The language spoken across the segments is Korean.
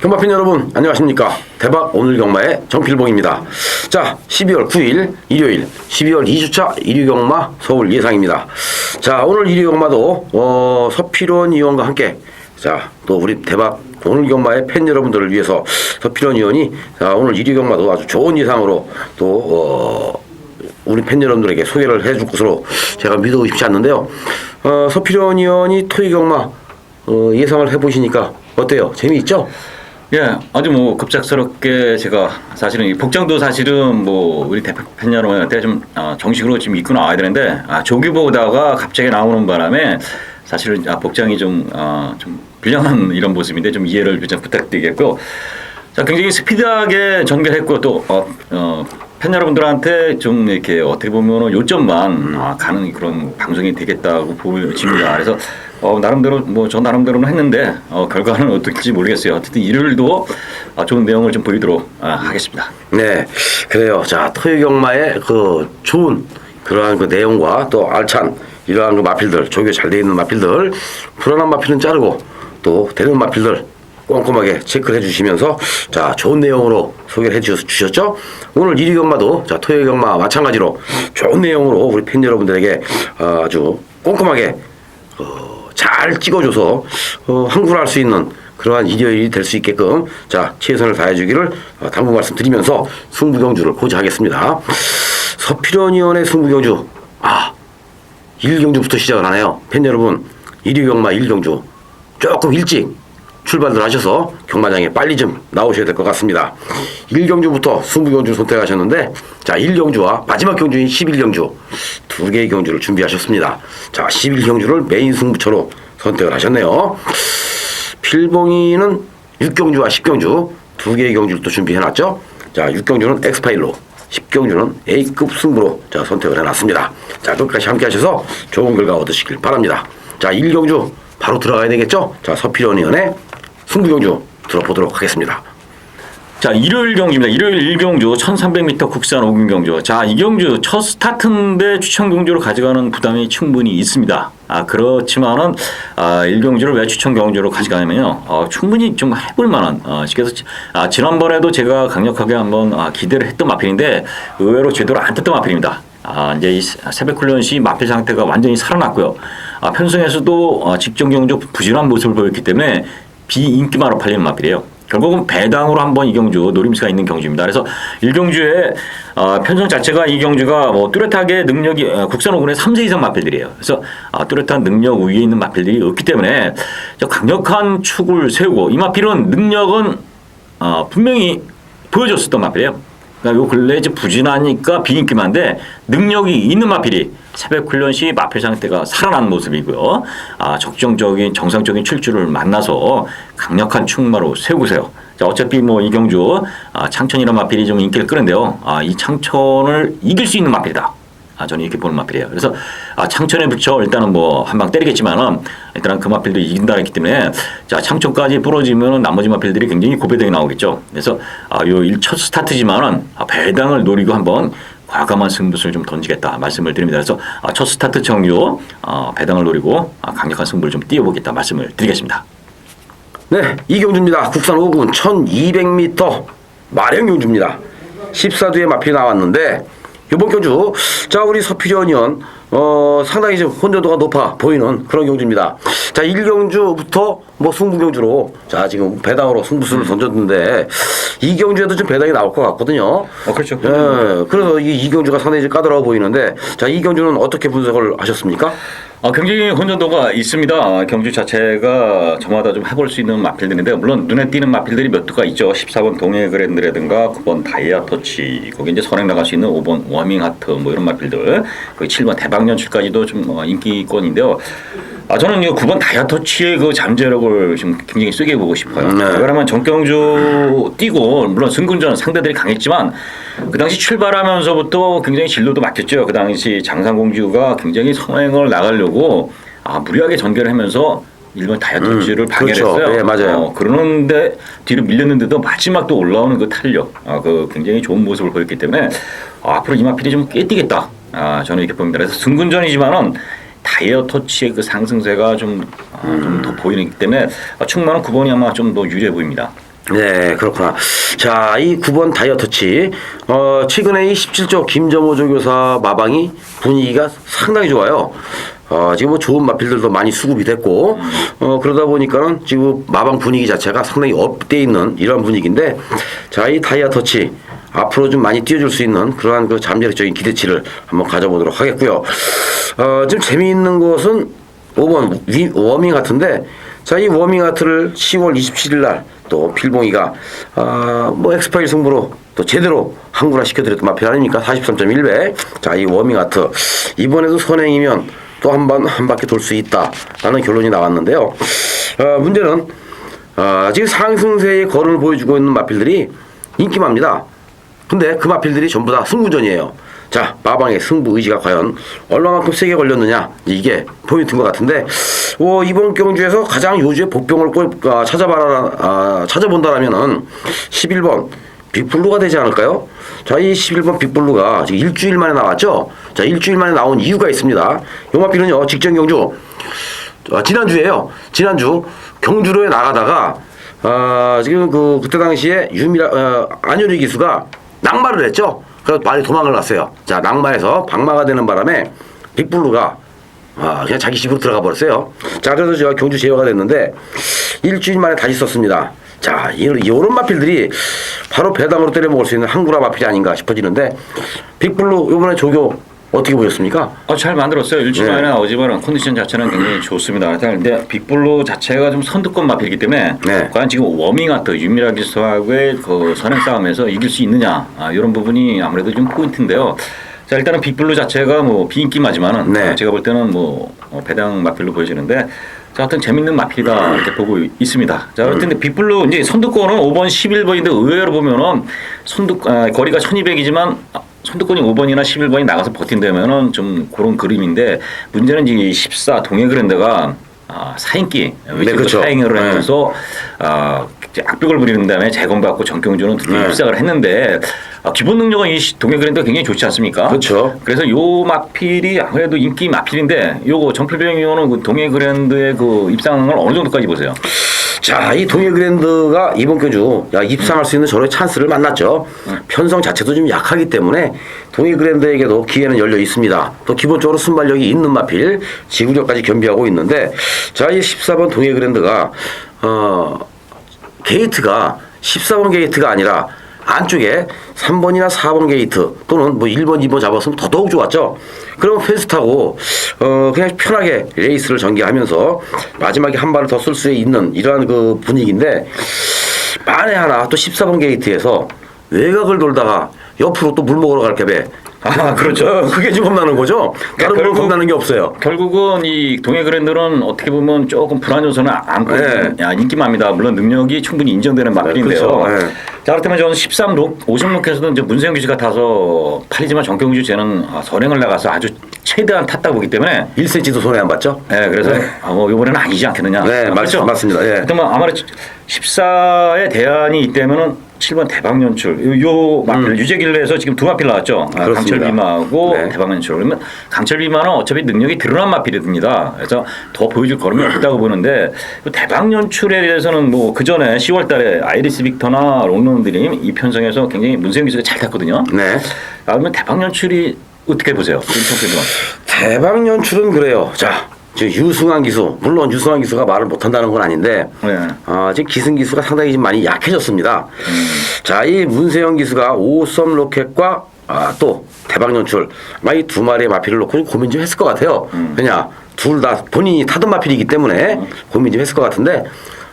경마팬 여러분 안녕하십니까. 대박 오늘 경마의 정필봉입니다. 자, 12월 9일 일요일 12월 2주차 1위 경마 서울 예상입니다. 자, 오늘 1위 경마도 서필원 의원과 함께 자, 또 우리 대박 오늘 경마의 팬 여러분들을 위해서 서필원 의원이 자, 오늘 1위 경마도 아주 좋은 예상으로 또 우리 팬 여러분들에게 소개를 해줄 것으로 제가 믿어 쉽지 않는데요. 서필원 의원이 토이 경마 예상을 해보시니까 어때요? 재미있죠? 예, 아주 뭐 급작스럽게 제가 사실은 이 복장도 사실은 뭐 우리 대표 팬 여러분한테 좀 정식으로 지금 입고 나와야 되는데 조기 보다가 갑자기 나오는 바람에 사실은 복장이 좀 불량한 이런 모습인데 좀 이해를 좀 부탁드리겠고, 자 굉장히 스피드하게 전개했고 또 팬 여러분들한테 좀 이렇게 어떻게 보면 요점만 가는 그런 방송이 되겠다고 보여집니다. 그래서 나름대로 뭐 저 나름대로는 했는데 결과는 어떨지 모르겠어요. 어쨌든 일요일도 좋은 내용을 좀 보이도록 하겠습니다. 네, 그래요. 자, 토요 경마의 그 좋은 그러한 그 내용과 또 알찬 이러한 그 마필들, 조교 잘 돼 있는 마필들, 불안한 마필은 자르고 또 되는 마필들 꼼꼼하게 체크를 해주시면서 자, 좋은 내용으로 소개를 해주셨죠. 오늘 1위 경마도 자, 토요 경마 마찬가지로 좋은 내용으로 우리 팬 여러분들에게 아주 꼼꼼하게 잘 찍어줘서 항구할 수 있는 그러한 일요일이 될 수 있게끔 자, 최선을 다해주기를 당부 말씀드리면서 승부경주를 고지하겠습니다. 서필원 의원의 승부경주 1경주부터 시작을 하네요. 팬 여러분 1위 경마 1경주 조금 일찍 출발을 하셔서 경마장에 빨리 좀 나오셔야 될 것 같습니다. 1경주부터 승부경주 선택하셨는데 자, 1경주와 마지막 경주인 11경주 두 개의 경주를 준비하셨습니다. 자, 11경주를 메인 승부처로 선택을 하셨네요. 필봉이는 6경주와 10경주 두 개의 경주를 또 준비해놨죠. 자, 6경주는 엑스파일로 10경주는 A급 승부로 자, 선택을 해놨습니다. 자, 끝까지 함께 하셔서 좋은 결과 얻으시길 바랍니다. 자, 1경주 바로 들어가야 되겠죠. 자, 서필원 의원의 승부경주 들어보도록 하겠습니다. 자, 일요일 경주입니다. 일요일 1경주 1300m 국산 5gun 경주. 자, 이 경주 첫 스타트인데 추천 경주로 가져가는 부담이 충분히 있습니다. 그렇지만은 1경주를 왜 추천 경주로 가져가냐면요. 충분히 좀 해볼 만한 그래서 지난번에도 제가 강력하게 한번 기대를 했던 마필인데 의외로 제대로 안 떴던 마필입니다. 이제 이 새벽 훈련 시 마필 상태가 완전히 살아났고요. 편성에서도 직전 경주 부진한 모습을 보였기 때문에 비인기마로 팔리는 마필이에요. 결국은 배당으로 한번 이 경주 노림수가 있는 경주입니다. 그래서 1경주의 편성 자체가 이 경주가 뭐 뚜렷하게 능력이 국산 5군의 3세 이상 마필들이에요. 그래서 뚜렷한 능력 위에 있는 마필들이 없기 때문에 강력한 축을 세우고 이 마필은 능력은 분명히 보여줬었던 마필이에요. 그러니까 요 근래 이제 부진하니까 비인기만데 능력이 있는 마필이 새벽 훈련 시 마필 상태가 살아난 모습이고요. 적정적인 정상적인 출주를 만나서 강력한 축마로 세우세요. 자, 어차피 뭐 이 경주 창천이라는 마필이 좀 인기를 끄는데요. 이 창천을 이길 수 있는 마필이다. 저는 이렇게 보는 마필이에요. 그래서 창천에 붙여 일단은 뭐 한 방 때리겠지만은 일단은 그 마필도 이긴다 했기 때문에 자, 창천까지 부러지면은 나머지 마필들이 굉장히 고배당이 나오겠죠. 그래서 요 첫 스타트지만은 배당을 노리고 한번 과감한 승부수를 좀 던지겠다 말씀을 드립니다. 그래서 첫 스타트 정규 배당을 노리고 강력한 승부를 좀 띄워보겠다 말씀을 드리겠습니다. 네, 이 경주입니다. 국산 5군 1200m 마령 경주입니다. 14두의 마필이 나왔는데 이번 경주 자, 우리 서필원 의원 상당히 지금 혼전도가 높아 보이는 그런 경주입니다. 자, 1경주부터 뭐 승부경주로 자, 지금 배당으로 승부수를 던졌는데 이 경주에도 좀 배당이 나올 것 같거든요. 그렇죠. 예, 그래서 이 경주가 상당히 까다로워 보이는데 자, 이 경주는 어떻게 분석을 하셨습니까? 굉장히 혼전도가 있습니다. 경주 자체가 저마다 좀 해볼 수 있는 마필들인데 물론 눈에 띄는 마필들이 몇 두가 있죠. 14번 동해그랜드라든가 9번 다이아터치, 거기 이제 선행 나갈 수 있는 5번 워밍하트 뭐 이런 마필들, 거기 7번 대박연출까지도 좀 인기권인데요. 저는 이 9번 다이아터치의 그 잠재력을 좀 굉장히 세게 보고 싶어요. 왜냐하면 전경주 뛰고 물론 승군전 상대들이 강했지만 그 당시 출발하면서부터 굉장히 진로도 막혔죠. 그 당시 장상공주가 굉장히 선행을 나가려고 무리하게 전개를 하면서 일본 다이아터치를 방해를 그렇죠. 했어요. 네, 맞아요. 그러는데 뒤로 밀렸는데도 마지막 또 올라오는 그 탄력, 그 굉장히 좋은 모습을 보였기 때문에 앞으로 이 마필이 좀 깨뜨겠다. 저는 이렇게 봅니다. 그래서 승군전이지만은 다이어터치의 그 상승세가 좀 더 보이기 때문에 충만한 9번이 아마 좀 더 유리해 보입니다. 네, 그렇구나. 자, 이 9번 다이어 터치. 최근에 이 17조 김정호 조교사 마방이 분위기가 상당히 좋아요. 지금 뭐 좋은 마필들도 많이 수급이 됐고, 그러다 보니까는 지금 마방 분위기 자체가 상당히 업돼 있는 이런 분위기인데, 자, 이 다이어 터치. 앞으로 좀 많이 띄워줄 수 있는 그러한 그 잠재력적인 기대치를 한번 가져보도록 하겠고요. 좀 재미있는 것은 5번 워밍 하트인데, 자, 이 워밍 하트를 10월 27일 날 또 필봉이가 뭐 엑스파일 승부로 또 제대로 항구라 시켜드렸던 마필 아닙니까? 43.1배. 자, 이 워밍 하트 이번에도 선행이면 또 한 바퀴 돌 수 있다라는 결론이 나왔는데요. 문제는 지금 상승세의 거론을 보여주고 있는 마필들이 인기마입니다. 근데 그 마필들이 전부 다 승부전이에요. 자, 마방의 승부 의지가 과연 얼마만큼 세게 걸렸느냐, 이게 포인트인 것 같은데, 이번 경주에서 가장 요주의 복병을 꼭 찾아본다라면은 11번 빅블루가 되지 않을까요? 자, 이 11번 빅블루가 지금 일주일 만에 나왔죠. 자, 일주일 만에 나온 이유가 있습니다. 요 마필은요, 직전 경주 지난주에요. 지난주 경주로에 나가다가 지금 그때 당시에 안효리 기수가 낙마를 했죠. 그래서 빨리 도망을 갔어요. 자, 낙마해서 방마가 되는 바람에 빅블루가 그냥 자기 집으로 들어가 버렸어요. 자, 그래서 제가 경주 제어가 됐는데 일주일 만에 다시 썼습니다. 자, 이런 마필들이 바로 배당으로 때려 먹을 수 있는 항구라 마필이 아닌가 싶어지는데, 빅블루 이번에 조교 어떻게 보셨습니까? 잘 만들었어요. 일주일 만에 나오지만 컨디션 자체는 굉장히 좋습니다. 근데 빅블루 자체가 좀 선두권 마필이기 때문에 과연 지금 워밍아트 윤미라 기수하고의 그 선행 싸움에서 이길 수 있느냐, 이런 부분이 아무래도 좀 포인트인데요. 자, 일단은 빅블루 자체가 뭐 비인기마지만은 제가 볼 때는 뭐 배당 마필로 보여지는데, 자, 어떤 재밌는 마필이다 이렇게 보고 있습니다. 자, 그런데 빅블루 이제 선두권은 5번, 11번인데 의외로 보면은 거리가 1200이지만 선두권이 5번이나 11번이 나가서 버틴다면은 좀 그런 그림인데, 문제는 이제 14 동해그랜드가 사인기 그렇죠. 사행을 하면서 악벽을 부리는 다음에 재검받고 정경주는 드디어 입상을 했는데, 기본 능력은 이 동해그랜드가 굉장히 좋지 않습니까? 그렇죠. 그래서 요 마필이 아무래도 인기 마필인데, 요거 정필병이오는 그 동해그랜드의 그 입상을 어느 정도까지 보세요? 자, 이 동해그랜드가 이번 경주 입상할 수 있는 저런 찬스를 만났죠. 편성 자체도 좀 약하기 때문에 동해그랜드에게도 기회는 열려 있습니다. 또 기본적으로 순발력이 있는 마필, 지구력까지 겸비하고 있는데, 자, 이 14번 동해그랜드가 게이트가 14번 게이트가 아니라 안쪽에 3번이나 4번 게이트 또는 뭐 1번, 2번 잡았으면 더더욱 좋았죠. 그러면 패스트하고 그냥 편하게 레이스를 전개하면서 마지막에 한 발을 더 쓸 수 있는 이러한 그 분위기인데, 만에 하나 또 14번 게이트에서 외곽을 돌다가 옆으로 또 물 먹으러 갈게 배. 그렇죠. 그게 좀 겁나는 거죠. 다른 걸 겁나는 게 없어요. 결국은 이 동해그랜드는 어떻게 보면 조금 불안 요소는 안고 인기마입니다. 물론 능력이 충분히 인정되는 마필인데요. 그렇죠. 자, 그렇다면 저는 13록 50록에서는 이제 문세영 기수가 타서 팔리지만 정경주 쟤는 선행을 나가서 아주 최대한 탔다고 보기 때문에 1cm도 손해 안 봤죠? 네, 그래서 뭐 이번에는 아니지 않겠느냐. 네, 그렇죠? 맞습니다. 예. 그렇다면 아무래도 14의 대안이 있다면은 7번 대박연출 요 마필 유재길래에서 지금 두 마필 나왔죠. 강철비마하고 대박연출. 그러면 강철비마는 어차피 능력이 드러난 마필입니다. 그래서 더 보여줄 걸음이 없다고 보는데, 대박연출에 대해서는 뭐 그 전에 10월달에 아이리스 빅터나 롱런드림 이 편성에서 굉장히 문세영 기수가 잘 탔거든요. 네. 그러면 대박연출이 어떻게 보세요? 대박연출은 그래요. 자, 유승환 기수, 물론 유승환 기수가 말을 못한다는 건 아닌데, 지금 기승 기수가 상당히 좀 많이 약해졌습니다. 자, 이 문세영 기수가 5썸 로켓과 또 대박연출, 이 두 마리의 마필을 놓고 좀 고민 좀 했을 것 같아요. 그냥 둘 다 본인이 타던 마필이기 때문에 고민 좀 했을 것 같은데,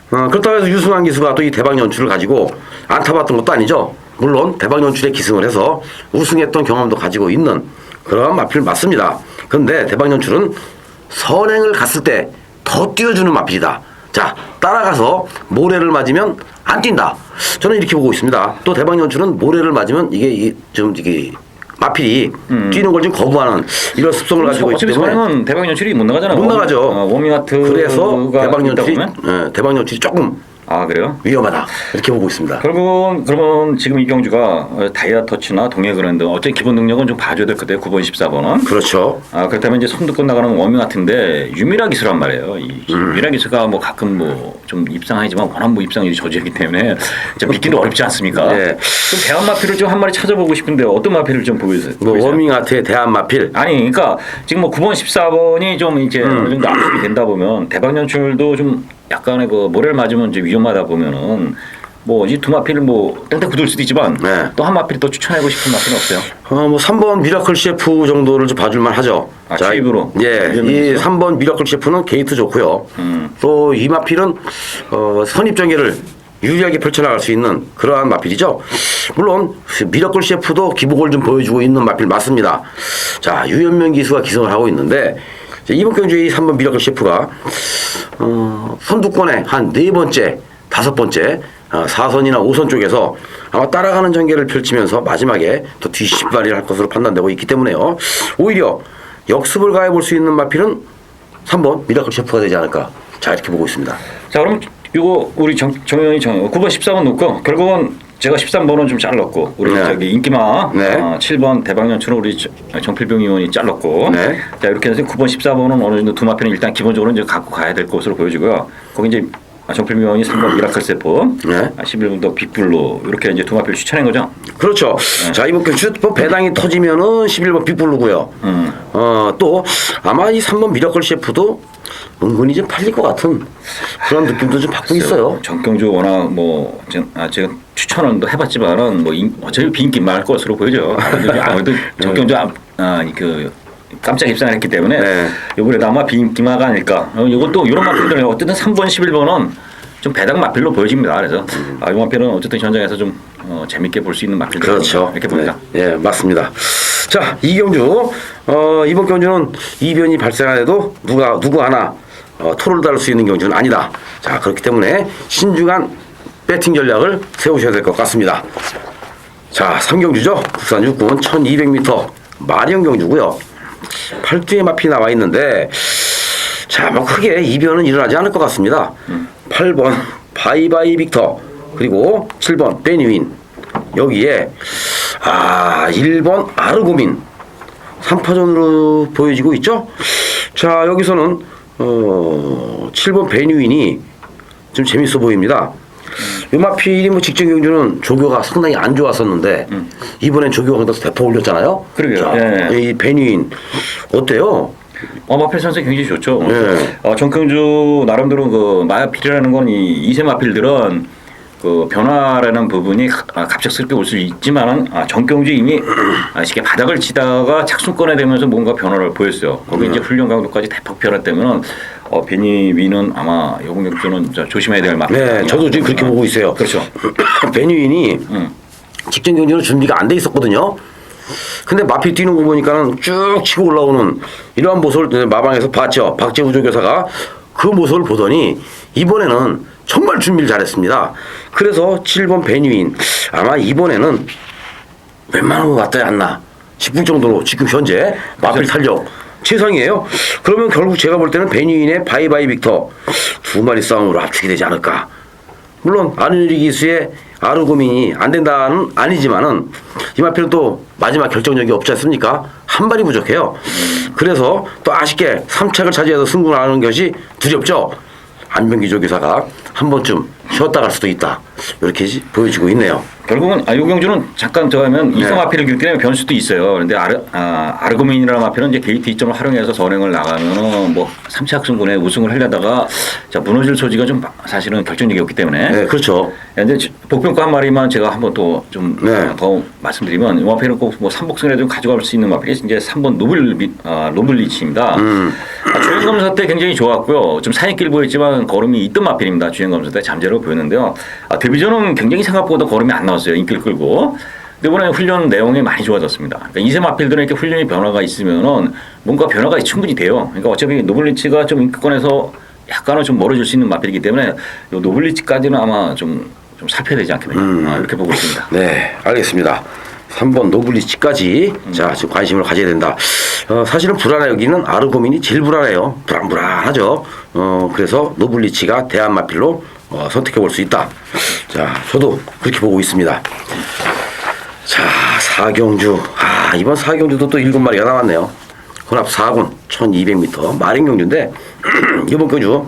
그렇다고 해서 유승환 기수가 또 이 대박연출을 가지고 안 타봤던 것도 아니죠. 물론 대박연출에 기승을 해서 우승했던 경험도 가지고 있는 그런 마필 맞습니다. 그런데 대박연출은 선행을 갔을 때 더 뛰어주는 마필이다. 자, 따라가서 모래를 맞으면 안 뛴다. 저는 이렇게 보고 있습니다. 또 대박연출은 모래를 맞으면 이게 마필이 뛰는 걸 좀 거부하는 이런 습성을 가지고 있기 때문에 선행은 대박연출이 못 나가잖아요. 못 나가죠. 워밍아트 그래서 대박연출이 조금 아 그래요? 위험하다 이렇게 보고 있습니다. 결국은 그러면 지금 이경주가 다이아 터치나 동해 그랜드 어째 기본 능력은 좀 봐줘야 될 것 같아요. 9번 14번은. 그렇죠. 아 그렇다면 이제 선두권 나가는 워밍 같은데 유미라 기수란 말이에요. 이 유미라 기수가 뭐 가끔 뭐 좀 입상하지만 워낙 뭐 입상률이 저조이기 때문에 믿기도 어렵지 않습니까? 네. 좀 대한 마필을 좀 한 마리 찾아보고 싶은데 어떤 마필을 좀 보이세요? 뭐 워밍아트의 대한마필. 아니 그러니까 지금 뭐 9번 14번이 좀 이제 어느 정도 압축이 된다 보면 대박 연출도 좀 약간의 그 모래를 맞으면 이제 위험하다 보면은 뭐 이 두 마필을 뭐 땡땡 굳을 수도 있지만 네. 또 한 마필 또 추천하고 싶은 마필은 없어요? 뭐 3번 미라클 셰프 정도를 좀 봐줄만 하죠. 아, 추입으로? 예, 이 3번 미라클 셰프는 게이트 좋고요. 또 이 마필은 선입정예를 유리하게 펼쳐나갈 수 있는 그러한 마필이죠. 물론 미라클 셰프도 기복을 좀 보여주고 있는 마필 맞습니다. 자, 유현명 기수가 기승을 하고 있는데 이번 경주에 이 3번 미라클 셰프가 선두권에 한 4번째, 5번째 4선이나 5선 쪽에서 아마 따라가는 전개를 펼치면서 마지막에 또 뒤집발이를 할 것으로 판단되고 있기 때문에요. 오히려 역습을 가해볼 수 있는 마필은 3번 미라클 셰프가 되지 않을까. 자, 이렇게 보고 있습니다. 자 그럼 이거 우리 정영이 9번 14번 놓고 결국은 제가 13번은 좀 잘랐고 우리 네. 저기 인기마 네. 7번 대박연출은 우리 정필병 의원이 잘랐고 네. 자 이렇게 해서 9번 14번은 어느 정도 두 마필은 일단 기본적으로 이제 갖고 가야 될 것으로 보여지고요. 거기 이제 정필병 의원이 3번 미라클 세포 네. 11번도 빅블루 이렇게 이제 두 마필 추천한 거죠. 그렇죠. 자, 이번 경주 배당이 터지면은 11번 빅블루고요. 또 아마 이 3번 미라클 셰프도 은근히 좀 팔릴 것 같은 그런 느낌도 좀 받고 있어요. 정경주 워낙 뭐 제가 추천은 또 해봤지만은 뭐 어차피 비인기 말 것으로 보여져. 아무래도 정경주 그 깜짝 입상을 했기 때문에 네. 이번에도 아마 비인기마가 아닐까. 이것도 이런 마필들은 어쨌든 3번 11번은 좀 배당 마필로 보여집니다. 그래서 이 마필은 어쨌든 현장에서 좀 재밌게 볼 수 있는 마필들 그렇죠. 이렇게 봅니다. 네, 맞습니다. 자, 이경주 이번 경주는 이변이 발생하여도 누구 하나 토를 다룰 수 있는 경주는 아니다. 자, 그렇기 때문에 신중한 배팅 전략을 세우셔야 될 것 같습니다. 자, 3경주죠. 국산 육군 1200m 마령 경주고요. 8두의 마피 나와 있는데 자, 뭐 크게 이변은 일어나지 않을 것 같습니다. 8번 바이바이 빅터 그리고 7번 베니윈 여기에 1번 아르고민 3파전으로 보여지고 있죠. 자, 여기서는 7번 베니윈이 좀 재밌어 보입니다. 요마필이 뭐 직전 경주는 조교가 상당히 안 좋았었는데 이번엔 조교가 그래서 대포 올렸잖아요. 그러게요. 자, 예. 이 베니윈 어때요? 마필 선수 굉장히 좋죠. 네. 정경주 나름대로 그 마필이라는 건 이 2세 마필들은 그 변화라는 부분이 갑작스럽게 올 수 있지만은 정경주 이미 쉽게 바닥을 치다가 착순권에 되면서 뭔가 변화를 보였어요. 거기 이제 훈련 강도까지 대폭 변화 때문에 베니윈은 아마 요번 경주는 조심해야 될 마필. 네, 저도 지금 그렇게 보고 있어요. 그렇죠. 베니윈이 직전 경주는 준비가 안 돼 있었거든요. 근데 마필 뛰는 거 보니까는 쭉 치고 올라오는 이러한 모습을 마방에서 봤죠. 박재우 조교사가 그 모습을 보더니 이번에는 정말 준비를 잘했습니다. 그래서 7번 베니윈 아마 이번에는 웬만한 것 같지 않나 싶을 정도로 지금 현재 마필 탄력 최상이에요. 그러면 결국 제가 볼 때는 베니윈의 바이바이 빅터 두 마리 싸움으로 압축이 되지 않을까. 물론 아누리 기수의 아르고민이 안 된다는 아니지만은 이 마필은 또 마지막 결정력이 없지 않습니까? 한 발이 부족해요. 그래서 또 아쉽게 3착을 차지해서 승부를 하는 것이 두렵죠. 안병기 조교사가 한 번쯤 쉬었다 갈 수도 있다. 이렇게 보여지고 있네요. 결국은 이 경주는 잠깐 더 하면 이성 마필을 겪기 때문에 변수도 있어요. 그런데 아르고민이라는 마필은 이제 게이트 이점을 활용해서 선행을 나가면은 뭐 3차 승군에 우승을 하려다가 무너질 소지가 좀 사실은 결정력이 없기 때문에. 네, 그렇죠. 근데 복병과 한 마리만 제가 한번 또 좀 더 말씀드리면 이 마필은 꼭 뭐 3복승이라도 좀 가져갈 수 있는 마필이 이제 3번 노블리치입니다. 주행 검사 때 굉장히 좋았고요. 좀 사인길 보였지만 걸음이 있던 마필입니다. 주행 검사 때 잠재로 보였는데요. 데뷔전은 굉장히 생각보다 걸음이 안 나왔어요. 인기를 끌고. 근데 이번에 훈련 내용이 많이 좋아졌습니다. 그러니까 이세 마필들은 이렇게 훈련이 변화가 있으면은 뭔가 변화가 충분히 돼요. 그러니까 어차피 노블리치가 좀 인기권에서 약간은 좀 멀어질 수 있는 마필이기 때문에 요 노블리치까지는 아마 좀 살펴야 되지 않겠느냐 이렇게 보고 있습니다. 네, 알겠습니다. 3번 노블리치까지 자 지금 관심을 가져야 된다. 사실은 불안해 여기는 아르고민이 제일 불안해요. 불안하죠. 그래서 노블리치가 대한 마필로 선택해 볼 수 있다. 자, 저도 그렇게 보고 있습니다. 자, 사경주. 이번 사경주도 또 7마리가 나왔네요. 혼합 4군 1200m 마린경주인데 이번 경주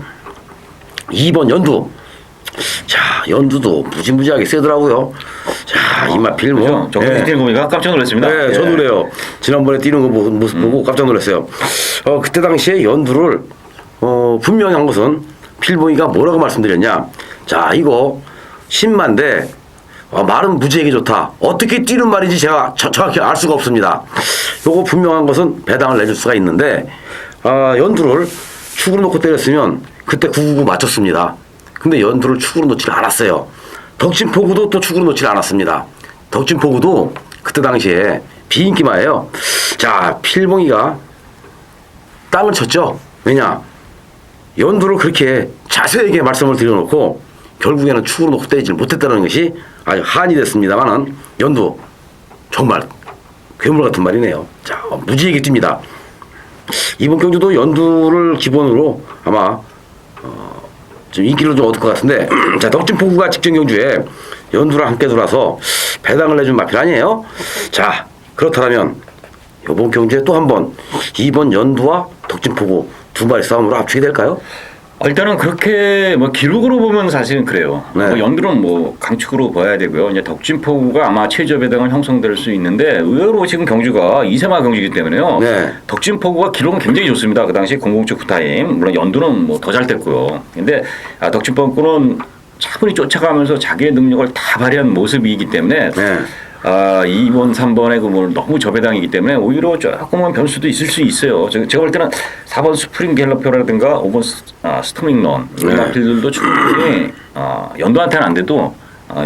2번 연두. 자, 연두도 무지무지하게 세더라고요. 자, 이마필 뭐. 정말 뛰는 거 보니까 깜짝 놀랐습니다. 네, 저도 그래요. 지난번에 뛰는 거 모습 보고 깜짝 놀랐어요. 그때 당시에 연두를 분명히 한 것은 필봉이가 뭐라고 말씀드렸냐. 자, 이거 10만대 말은 무지하게 좋다. 어떻게 뛰는 말인지 제가 정확히 알 수가 없습니다. 요거 분명한 것은 배당을 내줄 수가 있는데 연두를 축으로 놓고 때렸으면 그때 999 맞췄습니다. 근데 연두를 축으로 놓질 않았어요. 덕진포구도 또 축으로 놓질 않았습니다. 덕진포구도 그때 당시에 비인기마예요. 자, 필봉이가 땅을 쳤죠. 왜냐? 연두를 그렇게 자세하게 말씀을 드려놓고 결국에는 축으로 놓고 때리질 못했다는 것이 아주 한이 됐습니다만은 연두 정말 괴물 같은 말이네요. 자, 무지하게 뜁니다. 이번 경주도 연두를 기본으로 아마 좀 인기를 좀 얻을 것 같은데 자, 덕진포구가 직전 경주에 연두랑 함께 돌아서 배당을 내준 마필 아니에요? 자, 그렇다면 이번 경주에 또 한 번 이번 연두와 덕진포구 두 마리 싸움으로 합치게 될까요? 일단은 그렇게 뭐 기록으로 보면 사실은 그래요. 네. 연두는 뭐 강축으로 봐야 되고요. 이제 덕진포구가 아마 최저 배당은 형성될 수 있는데 의외로 지금 경주가 2세마 경주이기 때문에요. 네. 덕진포구가 기록은 굉장히 좋습니다. 그 당시 007 구타임 물론 연두는 뭐 더 잘 됐고요. 근데 덕진포구는 차분히 쫓아가면서 자기의 능력을 다 발휘한 모습이기 때문에 네. 2번, 3번의 그 뭐 너무 저배당이기 때문에 오히려 조금만 변수도 있을 수 있어요. 제가 볼 때는 4번 스프링 갤러표라든가 5번 스토밍런 이런 마필들도 충분히 연두한테는 안 돼도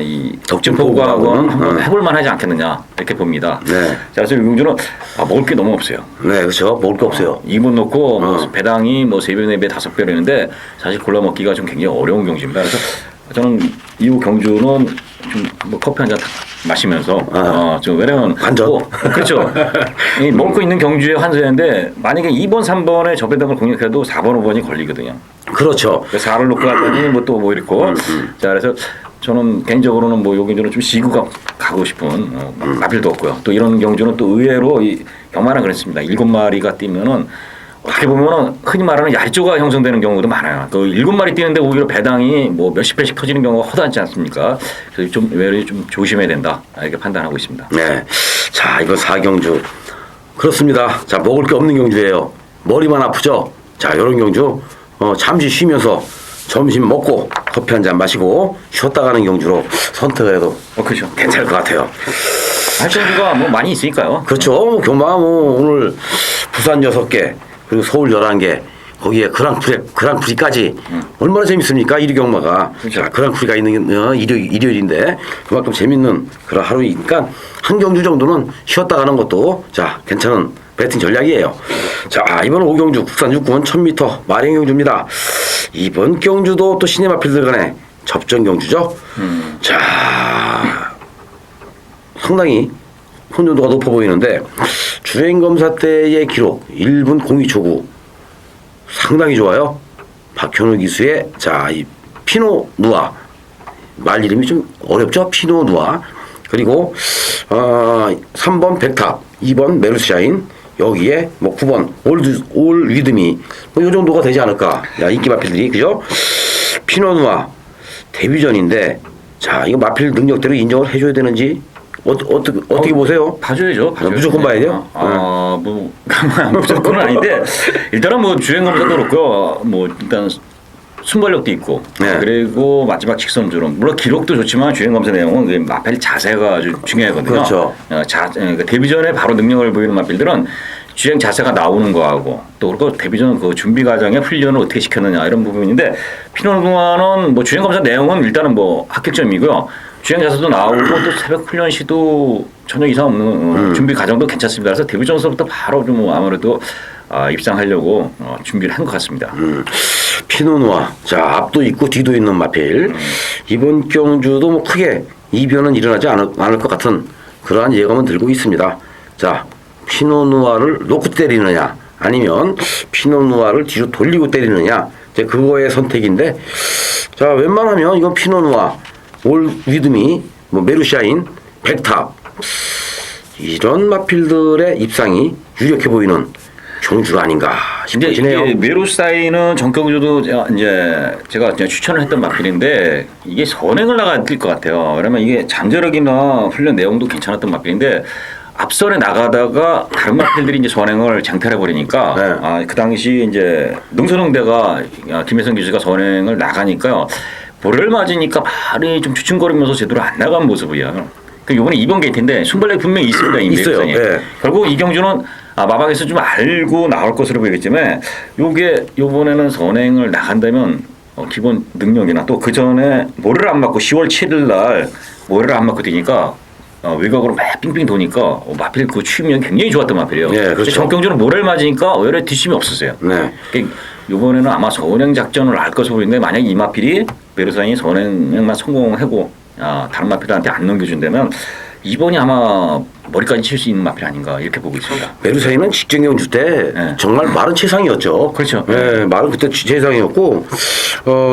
이 덕진포구하고는 한번 해볼 만하지 않겠느냐 이렇게 봅니다. 네. 자, 그래서 용주는 먹을 게 너무 없어요. 네, 그렇죠. 먹을 게 없어요. 2분 놓고 뭐 배당이 뭐 3배, 4배, 5배로 있는데 사실 골라 먹기가 좀 굉장히 어려운 경주입니다. 그래서 저는 이후 경주는 좀 뭐 커피 한 잔 마시면서 좀 왜냐면 환전. 그렇죠. 이 먹을 거 있는 경주의 환전인데 만약에 2번, 3번에 저배당을 공략해도 4번, 5번이 걸리거든요. 그렇죠. 그래서 4를 놓고 갔더니 뭐 또 뭐 이렇고 자, 그래서 저는 개인적으로는 뭐 요 경주는 좀 시구가 가고 싶은 마필도 없고요. 또 이런 경주는 또 의외로 이 경마는 그렇습니다. 7마리가 뛰면은 어떻게 보면은 흔히 말하는 야리조가 형성되는 경우도 많아요. 그 7마리 뛰는데 오히려 배당이 뭐 몇십 배씩 터지는 경우가 허다하지 않습니까? 그래서 좀 의외로 좀 조심해야 된다 이렇게 판단하고 있습니다. 네. 자, 이번 4경주 그렇습니다. 자, 먹을 게 없는 경주예요. 머리만 아프죠. 자, 이런 경주 잠시 쉬면서 점심 먹고 커피 한 잔 마시고 쉬었다 가는 경주로 선택을 해도 그렇죠. 괜찮을 것 같아요. 할 경주가 뭐 많이 있으니까요. 그렇죠. 경마 뭐 오늘 부산 6개 그리고 서울 11개 거기에 그랑프리까지 얼마나 재밌습니까? 1위 경마가. 그렇죠. 자, 그랑프리가 있는 일요일인데 그만큼 재밌는 그런 하루이니까 한 경주 정도는 쉬었다 가는 것도 자, 괜찮은 배팅 전략이에요. 자, 이번 5경주 국산 6군 1000m 마린경주입니다. 이번 경주도 또 시네마필들 간의 접전 경주죠. 자, 상당히 혼돈도가 높아 보이는데 주행검사 때의 기록 1분 02초구 상당히 좋아요. 박현우 기수의 자, 이 피노 누아 말 이름이 좀 어렵죠. 피노 누아 그리고 3번 백탑 2번 메르스샤인 여기에 뭐 9번 올 리드미 뭐 요 정도가 되지 않을까. 야, 인기 마필들이 그죠? 피노 누아 데뷔전인데 자, 이거 마필 능력대로 인정을 해줘야 되는지 어떻게 보세요? 봐줘야죠. 무조건 봐야 돼요? 뭐 무조건은 아닌데 일단은 뭐 주행 검사도 그렇고 뭐 일단 순발력도 있고 네. 그리고 마지막 직선주름 물론 기록도 좋지만 주행 검사 내용은 그 마필 자세가 아주 중요하거든요. 그렇죠. 그러니까 데뷔 전에 바로 능력을 보이는 마필들은 주행 자세가 나오는 거하고 또 그리고 데뷔 전 그 준비 과정에 훈련을 어떻게 시켰느냐 이런 부분인데 피노누아는 뭐 주행 검사 내용은 일단은 뭐 합격점이고요. 주행 자세도 나오고 또 새벽 훈련 시도 전혀 이상 없는 준비 과정도 괜찮습니다. 그래서 데뷔 전서부터 바로 좀 아무래도 입상하려고 준비를 한 것 같습니다. 피노누아 자, 앞도 있고 뒤도 있는 마필 이번 경주도 뭐 크게 이변은 일어나지 않을 것 같은 그러한 예감은 들고 있습니다. 자, 피노누아를 놓고 때리느냐 아니면 피노누아를 뒤로 돌리고 때리느냐 이제 그거의 선택인데 자, 웬만하면 이건 피노누아, 올 위드미, 뭐 메루샤인, 백탑 이런 마필들의 입상이 유력해 보이는 경주가 아닌가 이제 싶어지네요. 이게 메루사이는 전격주도 이제 제가 그냥 추천을 했던 마필인데 이게 선행을 나가야 될 것 같아요. 왜냐면 이게 잠재력이나 훈련 내용도 괜찮았던 마필인데 앞선에 나가다가 다른 마필들이 이제 선행을 장탈해 버리니까 네. 그 당시 이제 능선홍대가 김혜성 교수가 선행을 나가니까요. 볼을 맞으니까 발이 좀 주춤거리면서 제대로 안 나간 모습이에요. 그 이번에 2번 게이트인데 순발력이 분명히 있습니다. 이 있어요. 메루사이. 네. 결국 이 경주는 마방에서 좀 알고 나올 것으로 보이겠지만 요게 요번에는 선행을 나간다면 기본 능력이나 또 그 전에 모래를 안 맞고 10월 7일 날 모래를 안 맞고 뛰니까 외곽으로 막 빙빙 도니까 마필 그 취임이 굉장히 좋았던 마필이에요. 네, 그렇죠. 정경주는 모래를 맞으니까 오히려 뒷심이 없었어요. 네. 그러니까 요번에는 아마 선행 작전을 할 것으로 보이는데 만약 이 마필이 메르사인이 선행만 성공하고 다른 마필한테 안 넘겨준다면 이번이 아마 머리까지 칠 수 있는 마필 아닌가 이렇게 보고 있습니다. 메루사이는 직전 경주 때 네. 정말 마른 최상이었죠. 그렇죠. 네, 마른 그때 최상이었고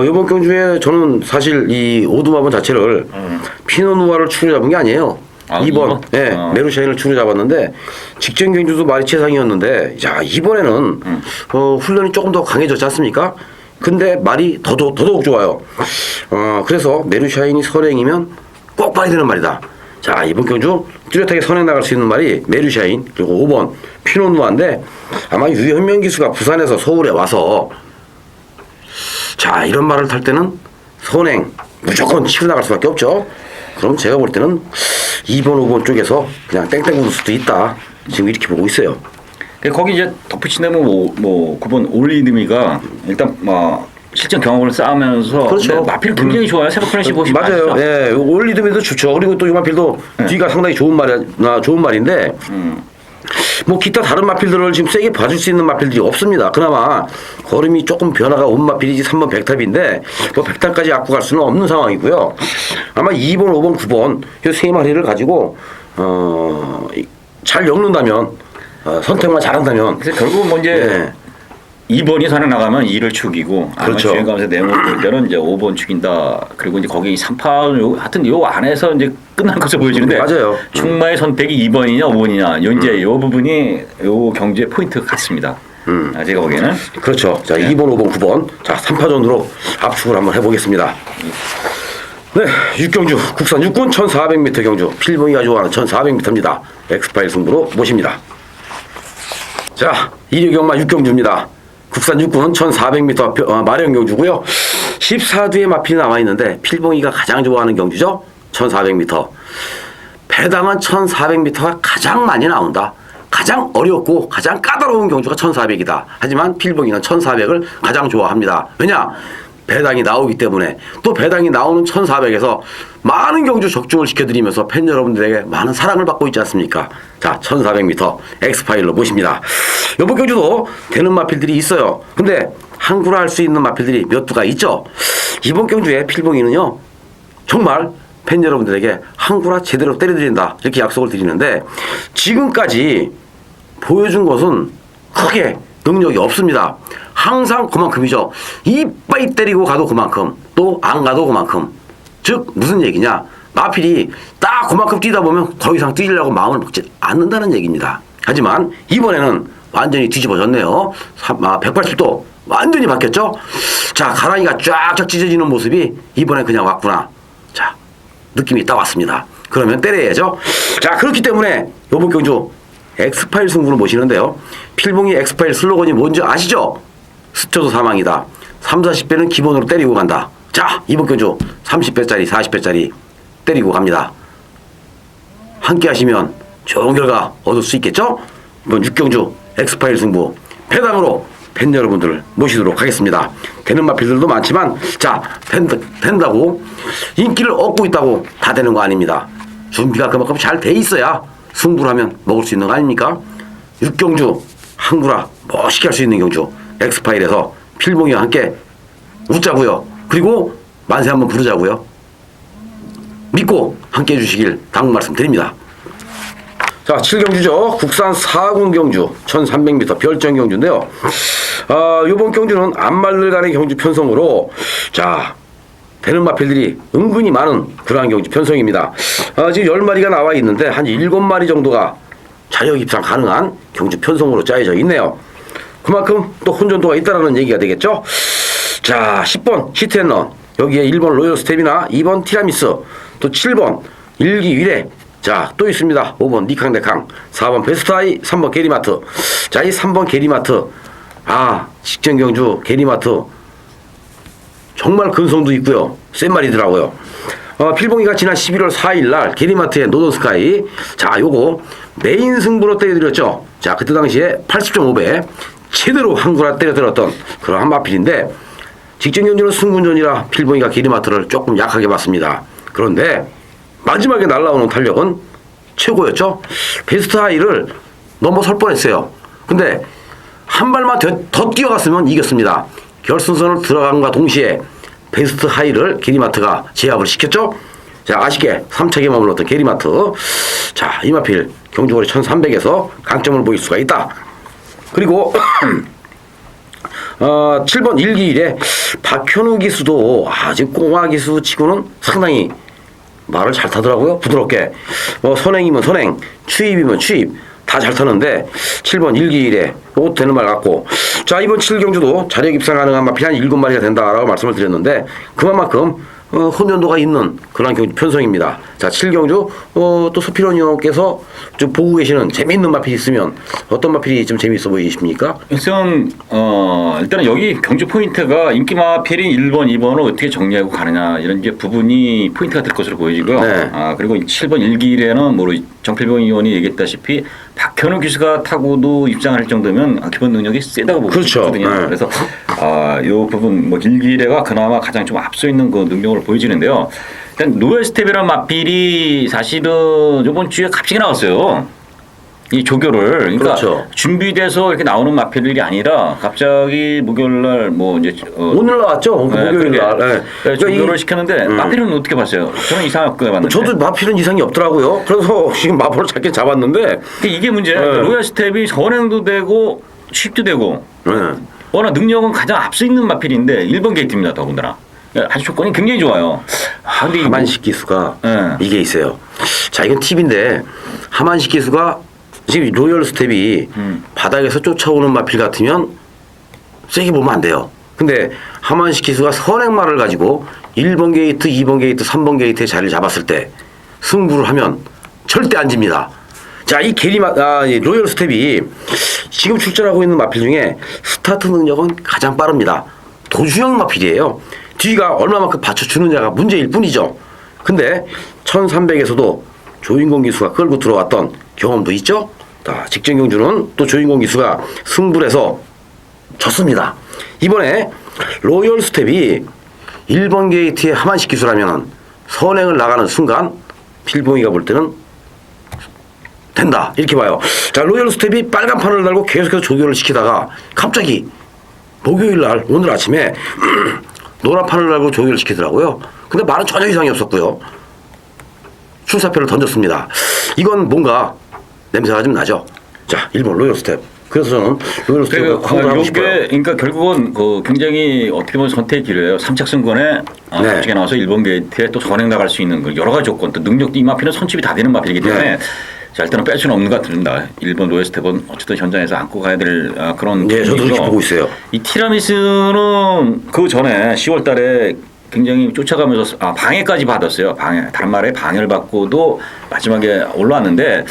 이번 경주에 저는 사실 이 오두마번 자체를 피노누아를 추려 잡은 게 아니에요. 2번, 네, 메루샤인을 추려 잡았는데 직전 경주도 말이 최상이었는데 자 이번에는 훈련이 조금 더 강해졌지 않습니까? 근데 말이 더더욱 좋아요. 그래서 메루샤인이 선행이면 꼭 봐야 되는 말이다. 자 이번 경주 뚜렷하게 선행 나갈 수 있는 말이 메루샤인 그리고 5번 피노누아인데 아마 유현명 기수가 부산에서 서울에 와서 자 이런 말을 탈 때는 선행 무조건 치고 나갈 수밖에 없죠. 그럼 제가 볼 때는 2번 5번 쪽에서 그냥 땡땡 부를 수도 있다. 지금 이렇게 보고 있어요. 거기 이제 덧붙이려면 뭐 9번 올리드미가 일단 실전 경험을 쌓으면서 그렇죠. 마필 굉장히 좋아요. 새벽 클래식 보시면 맞아요. 아시죠? 예, 올리드미도 좋죠. 그리고 또 이 마필도 뒤가 상당히 좋은 말인데 뭐 기타 다른 마필들을 지금 세게 봐줄 수 있는 마필들이 없습니다. 그나마 걸음이 조금 변화가 온 마필이지 3번 백탑인데 뭐 백탑까지 갖고 갈 수는 없는 상황이고요. 아마 2번, 5번, 9번 이 세 마리를 가지고 잘 엮는다면 선택만 잘한다면 그래서 결국 뭐 이제 예. 2번이 선에 나가면 2를 축이고 그렇죠. 주행 가면서 내용을 볼 때는 이제 5번 축인다. 그리고 이제 거기 3파 하여튼 요 안에서 이제 끝난 것으로 보여지는데 맞아요. 충마의 선택이 2번이냐 5번이냐 현재 요 부분이 요 경주의 포인트 같습니다. 제가 보기에는 그렇죠. 자, 2번, 5번, 9번. 자, 3파전으로 압축을 한번 해보겠습니다. 네, 육경주 국산 육군 1400m 경주 필봉이가 좋아하는 1400m입니다. 엑스파일 승부로 모십니다. 자, 이류경마 육경주입니다. 국산 육군 1400m 마령 경주고요. 14두의 마필이 나와 있는데 필봉이가 가장 좋아하는 경주죠. 1400m. 배당은 1400m가 가장 많이 나온다. 가장 어렵고 가장 까다로운 경주가 1400이다. 하지만 필봉이는 1400을 가장 좋아합니다. 왜냐? 배당이 나오기 때문에 또 배당이 나오는 1400에서 많은 경주 적중을 시켜드리면서 팬 여러분들에게 많은 사랑을 받고 있지 않습니까? 자, 1400m 엑스파일로 모십니다. 이번 경주도 되는 마필들이 있어요. 근데 항구라 할 수 있는 마필들이 몇 두가 있죠. 이번 경주에 필봉이는요 정말 팬 여러분들에게 항구라 제대로 때려드린다 이렇게 약속을 드리는데 지금까지 보여준 것은 크게 능력이 없습니다. 항상 그만큼이죠. 이빠이 때리고 가도 그만큼 또 안 가도 그만큼. 즉 무슨 얘기냐, 마필이 딱 그만큼 뛰다 보면 더 이상 뛰려고 마음을 먹지 않는다는 얘기입니다. 하지만 이번에는 완전히 뒤집어졌네요. 180도 완전히 바뀌었죠. 자, 가랑이가 쫙쫙 찢어지는 모습이 이번에 그냥 왔구나. 자, 느낌이 딱 왔습니다. 그러면 때려야죠. 자, 그렇기 때문에 이번 경주 엑스파일 승부를 모시는데요. 필봉이 엑스파일 슬로건이 뭔지 아시죠? 스쳐도 사망이다. 3, 40배는 기본으로 때리고 간다. 자, 이번 경주 30배짜리 40배짜리 때리고 갑니다. 함께 하시면 좋은 결과 얻을 수 있겠죠? 이번 6경주 엑스파일 승부 배당으로 팬 여러분들을 모시도록 하겠습니다. 되는 마필들도 많지만 자, 된다고 인기를 얻고 있다고 다 되는 거 아닙니다. 준비가 그만큼 잘 돼 있어야 승부를 하면 먹을 수 있는 거 아닙니까? 6경주 항구라 멋있게 할 수 있는 경주 엑스파일에서 필봉이와 함께 웃자고요. 그리고 만세 한번 부르자고요. 믿고 함께 해주시길 당부 말씀드립니다. 자, 7경주죠. 국산 4군 경주 1300m 별정 경주인데요. 이번 경주는 안말들 간의 경주 편성으로 자, 되는 마필들이 은근히 많은 그러한 경주 편성입니다. 지금 10마리가 나와 있는데 한 7마리 정도가 자력 입상 가능한 경주 편성으로 짜여져 있네요. 그만큼 또 혼전도가 있다는 얘기가 되겠죠. 자, 10번 히트앤런, 여기에 1번 로열 스텝이나 2번 티라미스, 또 7번 일기위례, 자, 또 있습니다. 5번 니캉네캉, 4번 베스트아이, 3번 게리마트. 자, 이 3번 게리마트, 직전 경주 게리마트 정말 근성도 있고요, 센 말이더라고요. 필봉이가 지난 11월 4일 날 게리마트의 노던스카이, 자, 요거 메인 승부로 때려드렸죠. 자, 그때 당시에 80.5배 제대로 한구라 때려들었던 그런 마필인데, 직전 경주는 승군전이라 필봉이가 게리마트를 조금 약하게 봤습니다. 그런데 마지막에 날라오는 탄력은 최고였죠. 베스트 하이를 넘어설 뻔했어요. 근데 한 발만 더 뛰어갔으면 이겼습니다. 결승선을 들어간과 동시에 베스트 하이를 게리마트가 제압을 시켰죠. 자, 아쉽게 3차게 머물렀던 게리마트. 자, 이마필 경주거리 1300에서 강점을 보일 수가 있다. 그리고 7번 일기일에 박현우 기수도 지금 꽁화 기수 치고는 상당히 말을 잘 타더라고요. 부드럽게. 선행이면 선행, 추입이면 추입 다 잘 타는데 7번 일기일에 이것도 되는 말 같고, 자, 이번 7경주도 자력 입상 가능한 마필 한 7마리가 된다라고 말씀을 드렸는데, 그만큼 혼연도가 있는 그런 경주 편성입니다. 자, 7경주 또 소피론 형께서 좀 보고 계시는 재미있는 마필이 있으면 어떤 마필이 좀 재미있어 보이십니까? 일단 일단은 여기 경주 포인트가 인기 마필인 1번, 2번을 어떻게 정리하고 가느냐 이런 게 부분이 포인트가 될 것으로 보여지고요. 네. 그리고 7번 일기일에는 정필봉 의원이 얘기했다시피 박현우 기수가 타고도 입장을 할 정도면 기본 능력이 세다고 보고 있거든요. 네. 그래서 이 부분 일기일에가 그나마 가장 좀 앞서 있는 그 능력으로 보여지는데요. 일단 노엘 스텝이라는 마필이 사실은 이번 주에 갑자기 나왔어요. 이 조교를, 그러니까 그렇죠. 준비돼서 이렇게 나오는 마필들이 아니라 갑자기 목요일날 오늘 나왔죠. 목요일날. 네, 조교를 시켰는데 마필은 어떻게 봤어요? 저는 이상하게 봤는데. 저도 마필은 이상이 없더라고요. 그래서 지금 마포를 잡긴 잡았는데 이게 문제예요. 로얄 스텝이 선행도 되고 취입도 되고 워낙 능력은 가장 앞서 있는 마필인데 1번 게이트입니다. 더군다나. 아주 조건이 굉장히 좋아요. 근데 하만식 기수가 이게 있어요. 자, 이건 팁인데, 하만식 기수가 지금 로열 스텝이 바닥에서 쫓아오는 마필 같으면 세게 보면 안 돼요. 근데 하만식 기수가 선행말을 가지고 1번 게이트, 2번 게이트, 3번 게이트에 자리를 잡았을 때 승부를 하면 절대 안 집니다. 자, 이 로열 스텝이 지금 출전하고 있는 마필 중에 스타트 능력은 가장 빠릅니다. 도주형 마필이에요. 뒤가 얼마만큼 받쳐주느냐가 문제일 뿐이죠. 근데 1300에서도 조인공 기수가 끌고 들어왔던 경험도 있죠. 자, 직전 경주는 또 조인공 기수가 승부를 해서 졌습니다. 이번에 로열 스텝이 1번 게이트의 하만식 기수라면 선행을 나가는 순간 필봉이가 볼 때는 된다 이렇게 봐요. 자, 로열 스텝이 빨간 판을 달고 계속해서 조교를 시키다가 갑자기 목요일날 오늘 아침에 노란 판을 달고 조교를 시키더라고요. 근데 말은 전혀 이상이 없었고요. 출사표를 던졌습니다. 이건 뭔가 냄새가 좀 나죠. 자, 1번 로열 스텝. 그래서 저는 로열 스텝을 광고하고 싶어요. 그러니까 결국은 굉장히 어떻게 보면 선택의 기회예요. 3착 승권에 갑자기 나와서 1번 게이트에 또 선행 나갈 수 있는 여러 가지 조건, 또 능력도 이 마필은 선집이 다 되는 마필이기 때문에 자, 일단은 뺄 수는 없는 것 같습니다. 1번 로열 스텝은 어쨌든 현장에서 안고 가야 될 그런. 네, 저도 그렇게 보고 있어요. 이 티라미스는 그 전에 10월 달에 굉장히 쫓아가면서 방해까지 받았어요. 다른 말에 방해를 받고도 마지막에 올라왔는데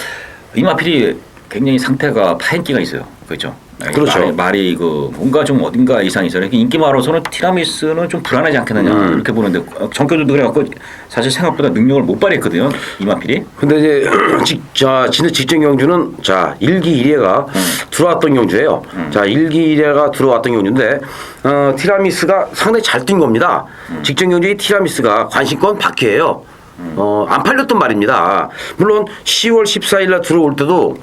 이 마필이 굉장히 상태가 파인기가 있어요. 그렇죠? 그렇죠. 말이 뭔가 좀 어딘가 이상이 있어요. 인기마로서는 티라미스는 좀 불안하지 않겠느냐 이렇게 보는데 정교조도 그래갖고 사실 생각보다 능력을 못 발휘했거든요. 이 마필이. 근데 이제 진짜 직전 경주는 자, 1기 1회가 들어왔던 경주예요. 자, 1기 1회가 들어왔던 경주인데 티라미스가 상당히 잘 뛴 겁니다. 직전 경주의 티라미스가 관심권 바퀴예요. 안 팔렸던 말입니다. 물론 10월 14일 날 들어올 때도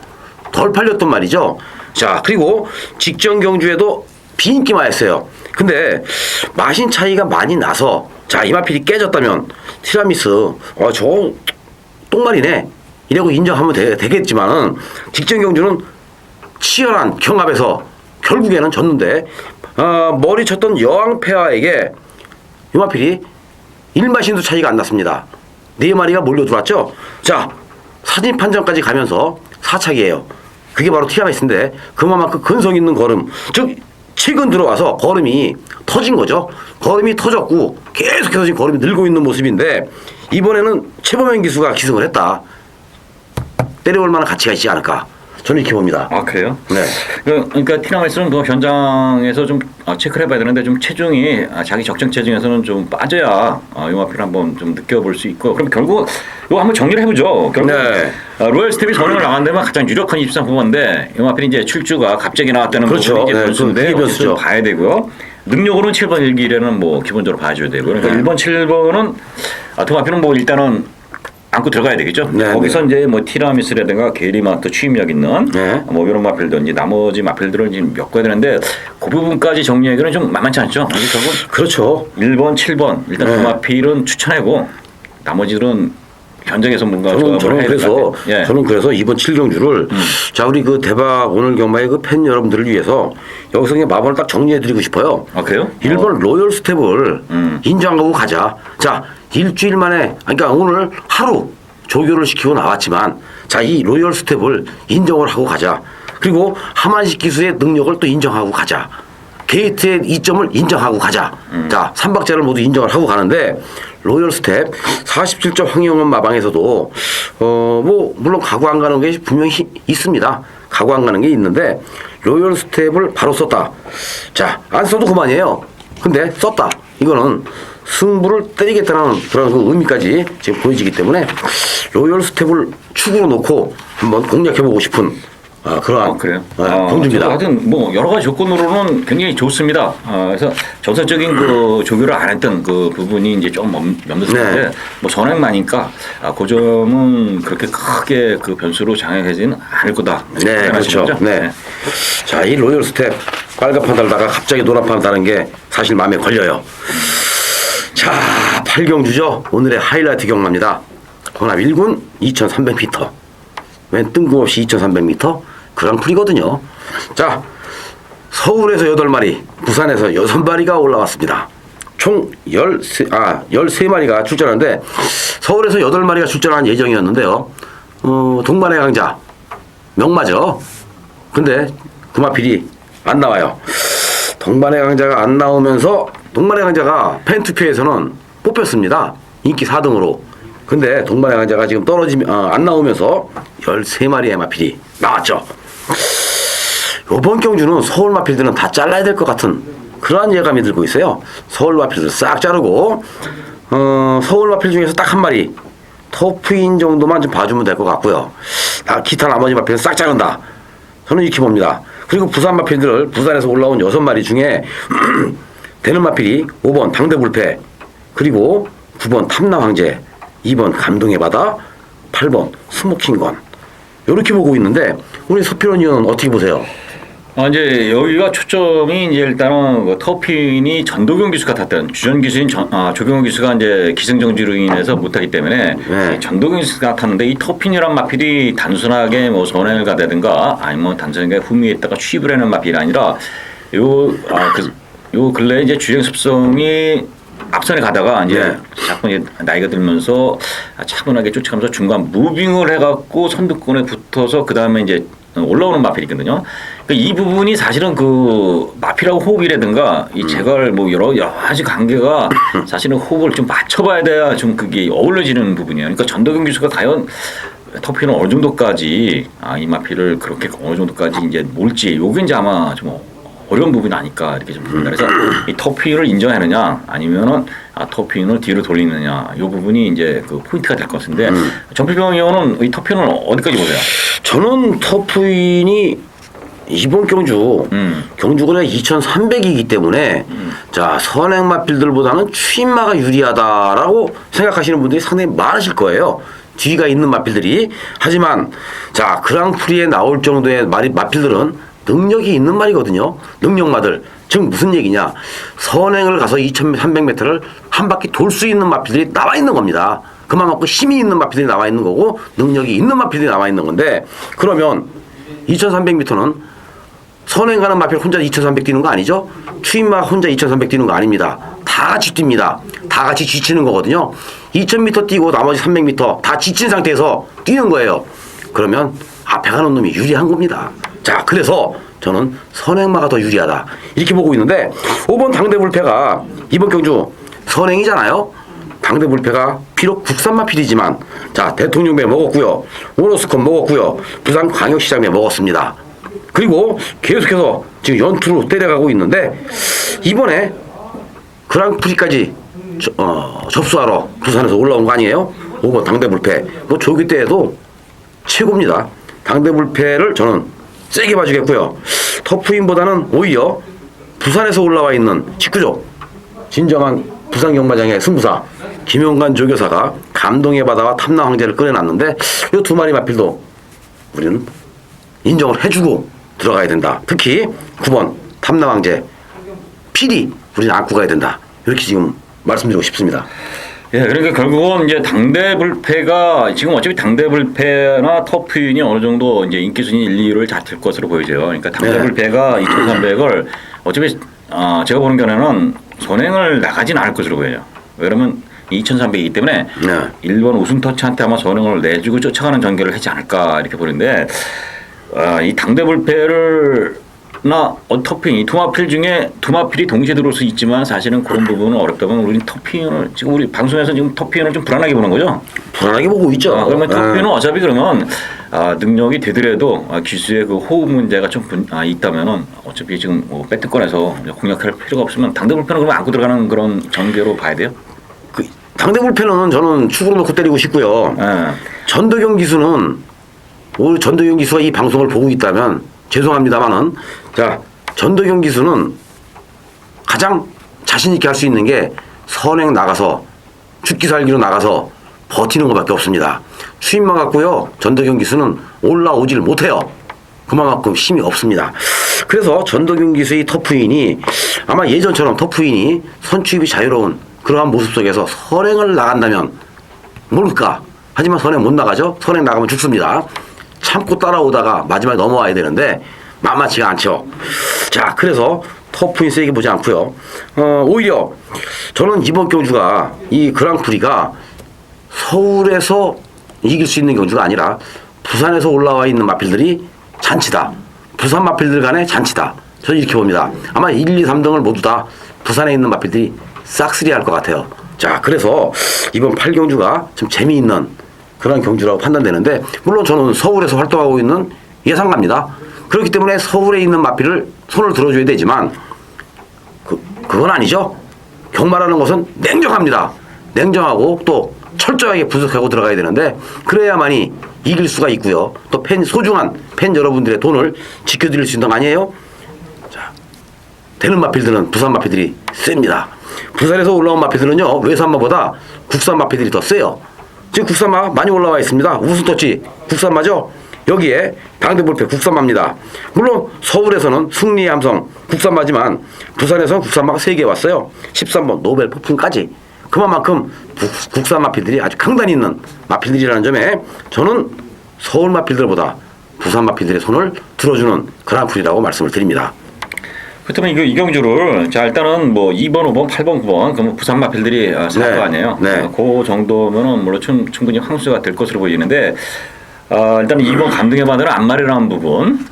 덜 팔렸던 말이죠. 자, 그리고 직전 경주에도 비인기마였어요. 근데 마신 차이가 많이 나서 자, 이 마필이 깨졌다면 티라미스 저 똥말이네 이라고 인정하면 되겠지만은 직전 경주는 치열한 경합에서 결국에는 졌는데 머리 쳤던 여왕 폐하에게 이 마필이 일마신도 차이가 안 났습니다. 4마리가 몰려 들어왔죠. 자, 사진 판정까지 가면서 4착이에요. 그게 바로 TMS인데 그만큼 근성 있는 걸음, 즉 최근 들어와서 걸음이 터진 거죠. 걸음이 터졌고 계속해서 지금 걸음이 늘고 있는 모습인데 이번에는 최범현 기수가 기승을 했다. 때려볼 만한 가치가 있지 않을까. 저는 이렇게 봅니다. 아 그래요? 네. 그러니까 티라미스는 그 현장에서 좀 체크를 해봐야 되는데 좀 체중이 자기 적정 체중에서는 좀 빠져야 이 마피를 한번 좀 느껴볼 수 있고 그럼 결국 이거 한번 정리를 해보죠. 결국 네. 로열 스텝이 선행을 나간 데만 가장 유력한 23후보인데 이 마피는 이제 출주가 갑자기 나왔다는 그렇죠. 부분이 이제 네, 변수인데 그게 변수죠. 좀 봐야 되고요. 능력으로는 7번 일기래는 뭐 기본적으로 봐줘야 되고 그러니까 1번 7번은 토마피는 뭐 일단은 안고 들어가야 되겠죠. 네, 거기서 이제 뭐 티라미스라든가 게리마트 취임력 있는 네. 뭐 이런 마필든지 나머지 마필들은 지금 엮어야 되는데 그 부분까지 정리하기는 좀 만만치 않죠. 결국 그렇죠. 1번, 7번 일단 네. 그 마필은 추천하고 나머지들은 현장에서 뭔가 저는 조합을 해야 될 그래서 것 같아요. 예. 저는 그래서 이번 7경주를 자 우리 그 대박 오늘 경마의 그 팬 여러분들을 위해서 여기서 그냥 마법을 딱 정리해드리고 싶어요. 아 그래요? 1번 로열 스텝을 인정하고 가자. 자 일주일 만에 그러니까 오늘 하루 조교를 시키고 나왔지만 자 이 로열 스텝을 인정을 하고 가자. 그리고 하만식 기수의 능력을 또 인정하고 가자. 게이트의 이점을 인정하고 가자. 자, 3박자를 모두 인정을 하고 가는데 로열 스텝 47점 황영원 마방에서도 뭐 물론 가고 안 가는 게 분명히 있습니다. 가고 안 가는 게 있는데 로열 스텝을 바로 썼다. 자, 안 써도 그만이에요. 근데 썼다. 이거는 승부를 때리겠다는 그런 그 의미까지 지금 보여지기 때문에 로열 스텝을 축으로 놓고 한번 공략해보고 싶은 그러한 그래요? 경주입니다. 하여튼 뭐 여러 가지 조건으로는 굉장히 좋습니다. 그래서 정서적인 그 조교를 안 했던 그 부분이 이제 좀 면밀한데 네. 뭐 전액마니까 그 점은 그렇게 크게 그 변수로 장악하지는 않을 거다. 네, 그렇죠. 거죠? 네. 자, 이 로열 스텝 빨간판 달다가 갑자기 노란판 다는 게 사실 마음에 걸려요. 자, 8경주죠. 오늘의 하이라이트 경마입니다. 혼합 1군 2,300m. 웬 뜬금없이 2,300m? 그랑프리거든요. 자, 서울에서 8마리, 부산에서 6마리가 올라왔습니다. 총 13마리가 출전하는데 서울에서 8마리가 출전한 예정이었는데요. 동반의 강자 명마죠. 근데 금화필이 안 나와요. 동반의 강자가 안 나오면서 동반의 강자가 팬투표에서는 뽑혔습니다. 인기 4등으로. 근데 동반의 강자가 지금 안 나오면서 13마리의 마필이 나왔죠. 이번 경주는 서울 마필들은 다 잘라야 될 것 같은 그러한 예감이 들고 있어요. 서울 마필들 싹 자르고 서울 마필 중에서 딱 한 마리 터프인 정도만 좀 봐주면 될 것 같고요. 기타 나머지 마필은 싹 자른다. 저는 이렇게 봅니다. 그리고 부산 마필들을 부산에서 올라온 6마리 중에 되는 마필이 5번 당대불패 그리고 9번 탐나황제 2번 감동의 바다 8번 스모킹건 이렇게 보고 있는데 우리 서필원 의원은 어떻게 보세요? 이제 여기가 초점이 이제 일단은 그 터핀이 전도경 기수가 탔던 주전 기수인 조경호 기수가 이제 기승정지로 인해서 못하기 때문에 네. 전도경 기수가 탔는데 이 터핀이란 마필이 단순하게 뭐 선행을 가다든가 아니면 단순하게 후미에다가 취입을 하는 마필이 아니라 요 근래 이제 주행 습성이 앞선에 가다가 이제 네. 자꾸 이제 나이가 들면서 차분하게 쫓아가면서 중간 무빙을 해갖고 선두권에 붙어서 그 다음에 이제 올라오는 마필이거든요. 그러니까 이 부분이 사실은 그 마필하고 호흡이라든가 이 제갈 뭐 여러 가지 관계가 사실은 호흡을 좀 맞춰봐야 돼야 좀 그게 어울려지는 부분이에요. 그러니까 전도경 기수가 과연 터피는 어느 정도까지 이 마필을 그렇게 어느 정도까지 이제 몰지 요게 이제 아마 좀 어려운 부분이 아닐까 이렇게 좀 봅니다. 그래서 이 터피를 인정하느냐 아니면은 터피를 뒤로 돌리느냐 이 부분이 이제 그 포인트가 될 것 같은데 전필병 의원은 이 터피는 어디까지 보세요? 저는 터프인이 이번 경주 경주거리가 2,300이기 때문에 자 선행마필들보다는 추임마가 유리하다라고 생각하시는 분들이 상당히 많으실 거예요. 뒤가 있는 마필들이. 하지만 자 그랑프리에 나올 정도의 마필들은 능력이 있는 말이거든요. 능력마들. 즉 무슨 얘기냐. 선행을 가서 2,300m를 한 바퀴 돌 수 있는 마필들이 나와 있는 겁니다. 그만큼 힘이 있는 마필들이 나와 있는 거고 능력이 있는 마필들이 나와 있는 건데 그러면 2,300m는 선행 가는 마필 혼자 2,300 뛰는 거 아니죠? 추임마 혼자 2,300 뛰는 거 아닙니다. 다 다 같이 뜁니다. 다 같이 지치는 거거든요. 2000m 뛰고 나머지 300m 다 지친 상태에서 뛰는 거예요. 그러면 앞에 가는 놈이 유리한 겁니다. 자, 그래서 저는 선행마가 더 유리하다 이렇게 보고 있는데 5번 당대불패가 이번 경주 선행이잖아요. 당대불패가 비록 국산마필이지만 자 대통령배 먹었고요. 오로스컵 먹었고요. 부산광역시장배 먹었습니다. 그리고 계속해서 지금 연투로 때려가고 있는데 이번에 그랑프리까지 접수하러 부산에서 올라온 거 아니에요? 5번 당대불패 뭐 조기 때에도 최고입니다. 당대불패를 저는 세게 봐주겠고요. 터프인보다는 오히려 부산에서 올라와 있는 직구조 진정한 부산 경마장의 승부사 김용관 조교사가 감동의 바다와 탐나 황제를 꺼내놨는데 이 두 마리 마필도 우리는 인정을 해주고 들어가야 된다. 특히 9번 탐나 황제 필히 우리는 안고 가야 된다. 이렇게 지금 말씀드리고 싶습니다. 예, 그러니까 결국은 이제 당대불패가 지금 어차피 당대불패나 터프인이 어느 정도 이제 인기 순위 1, 2위를 다툴 것으로 보이죠. 그러니까 당대불패가 2,300을 어차피 제가 보는 견해는 선행을 나가진 않을 것으로 보여요. 왜냐면 2,300이기 때문에 1번 우승 터치한테 아마 선행을 내주고 쫓아가는 전개를 하지 않을까 이렇게 보는데 이 당대불패를 나 터핀 이 투마필 중에 투마필이 동시에 들어올 수 있지만 사실은 그런 부분은 어렵다면 우리는 터핀을 지금 우리 방송에서 지금 터핀을 좀 불안하게 보는 거죠. 불안하게 보고 있죠. 그러면 터핀은 어차피 그러면 능력이 되더라도 기수의 그 호흡 문제가 좀 있다면은 어차피 지금 뭐 배트권에서 공략할 필요가 없으면 당대불패는 그러면 안고 들어가는 그런 전개로 봐야 돼요. 그 당대불패는 저는 축으로 놓고 때리고 싶고요. 전도경 기수는 오늘 전도경 기수가 이 방송을 보고 있다면 죄송합니다만은 자 전도경 기수는 가장 자신 있게 할 수 있는 게 선행 나가서 죽기 살기로 나가서 버티는 것밖에 없습니다. 추임만 갖고요 전도경 기수는 올라오질 못해요. 그만큼 힘이 없습니다. 그래서 전도경 기수의 터프인이 아마 예전처럼 터프인이 선취입이 자유로운 그러한 모습 속에서 선행을 나간다면 모를까. 하지만 선행 못 나가죠. 선행 나가면 죽습니다. 참고 따라오다가 마지막에 넘어와야 되는데 만만치가 않죠. 자, 그래서 터프인 세게 보지 않고요. 오히려 저는 이번 경주가 이 그랑프리가 서울에서 이길 수 있는 경주가 아니라 부산에서 올라와 있는 마필들이 잔치다. 부산 마필들 간의 잔치다. 저는 이렇게 봅니다. 아마 1, 2, 3등을 모두 다 부산에 있는 마필들이 싹쓸이 할 것 같아요. 자, 그래서 이번 8경주가 좀 재미있는 그런 경주라고 판단되는데 물론 저는 서울에서 활동하고 있는 예상가입니다. 그렇기 때문에 서울에 있는 마필을 손을 들어줘야 되지만 그건 아니죠. 경마라는 것은 냉정합니다. 냉정하고 또 철저하게 분석하고 들어가야 되는데 그래야만이 이길 수가 있고요. 또 소중한 팬 여러분들의 돈을 지켜드릴 수 있는 거 아니에요? 자, 되는 마필들은 부산 마필들이 셉니다. 부산에서 올라온 마필들은요 외산마보다 국산 마필들이 더 세요. 지금 국산마 많이 올라와 있습니다. 우승터치 국산마죠. 여기에 당대불패 국산마입니다. 물론 서울에서는 승리의 함성 국산마지만 부산에서는 국산마가 3개 왔어요. 13번 노벨 폭풍까지. 그만큼 국산 마필들이 아주 강단 있는 마필들이라는 점에 저는 서울 마필들보다 부산 마필들의 손을 들어주는 그랑프리라고 말씀을 드립니다. 그렇다면 이 경주를 자 일단은 뭐 2번, 5번, 8번, 9번 그러면 부산 마필들이 살 거 아니에요. 그 정도면은 물론 충분히 황수가 될 것으로 보이는데 일단 2번 감동의 바다는 안말이라는 부분,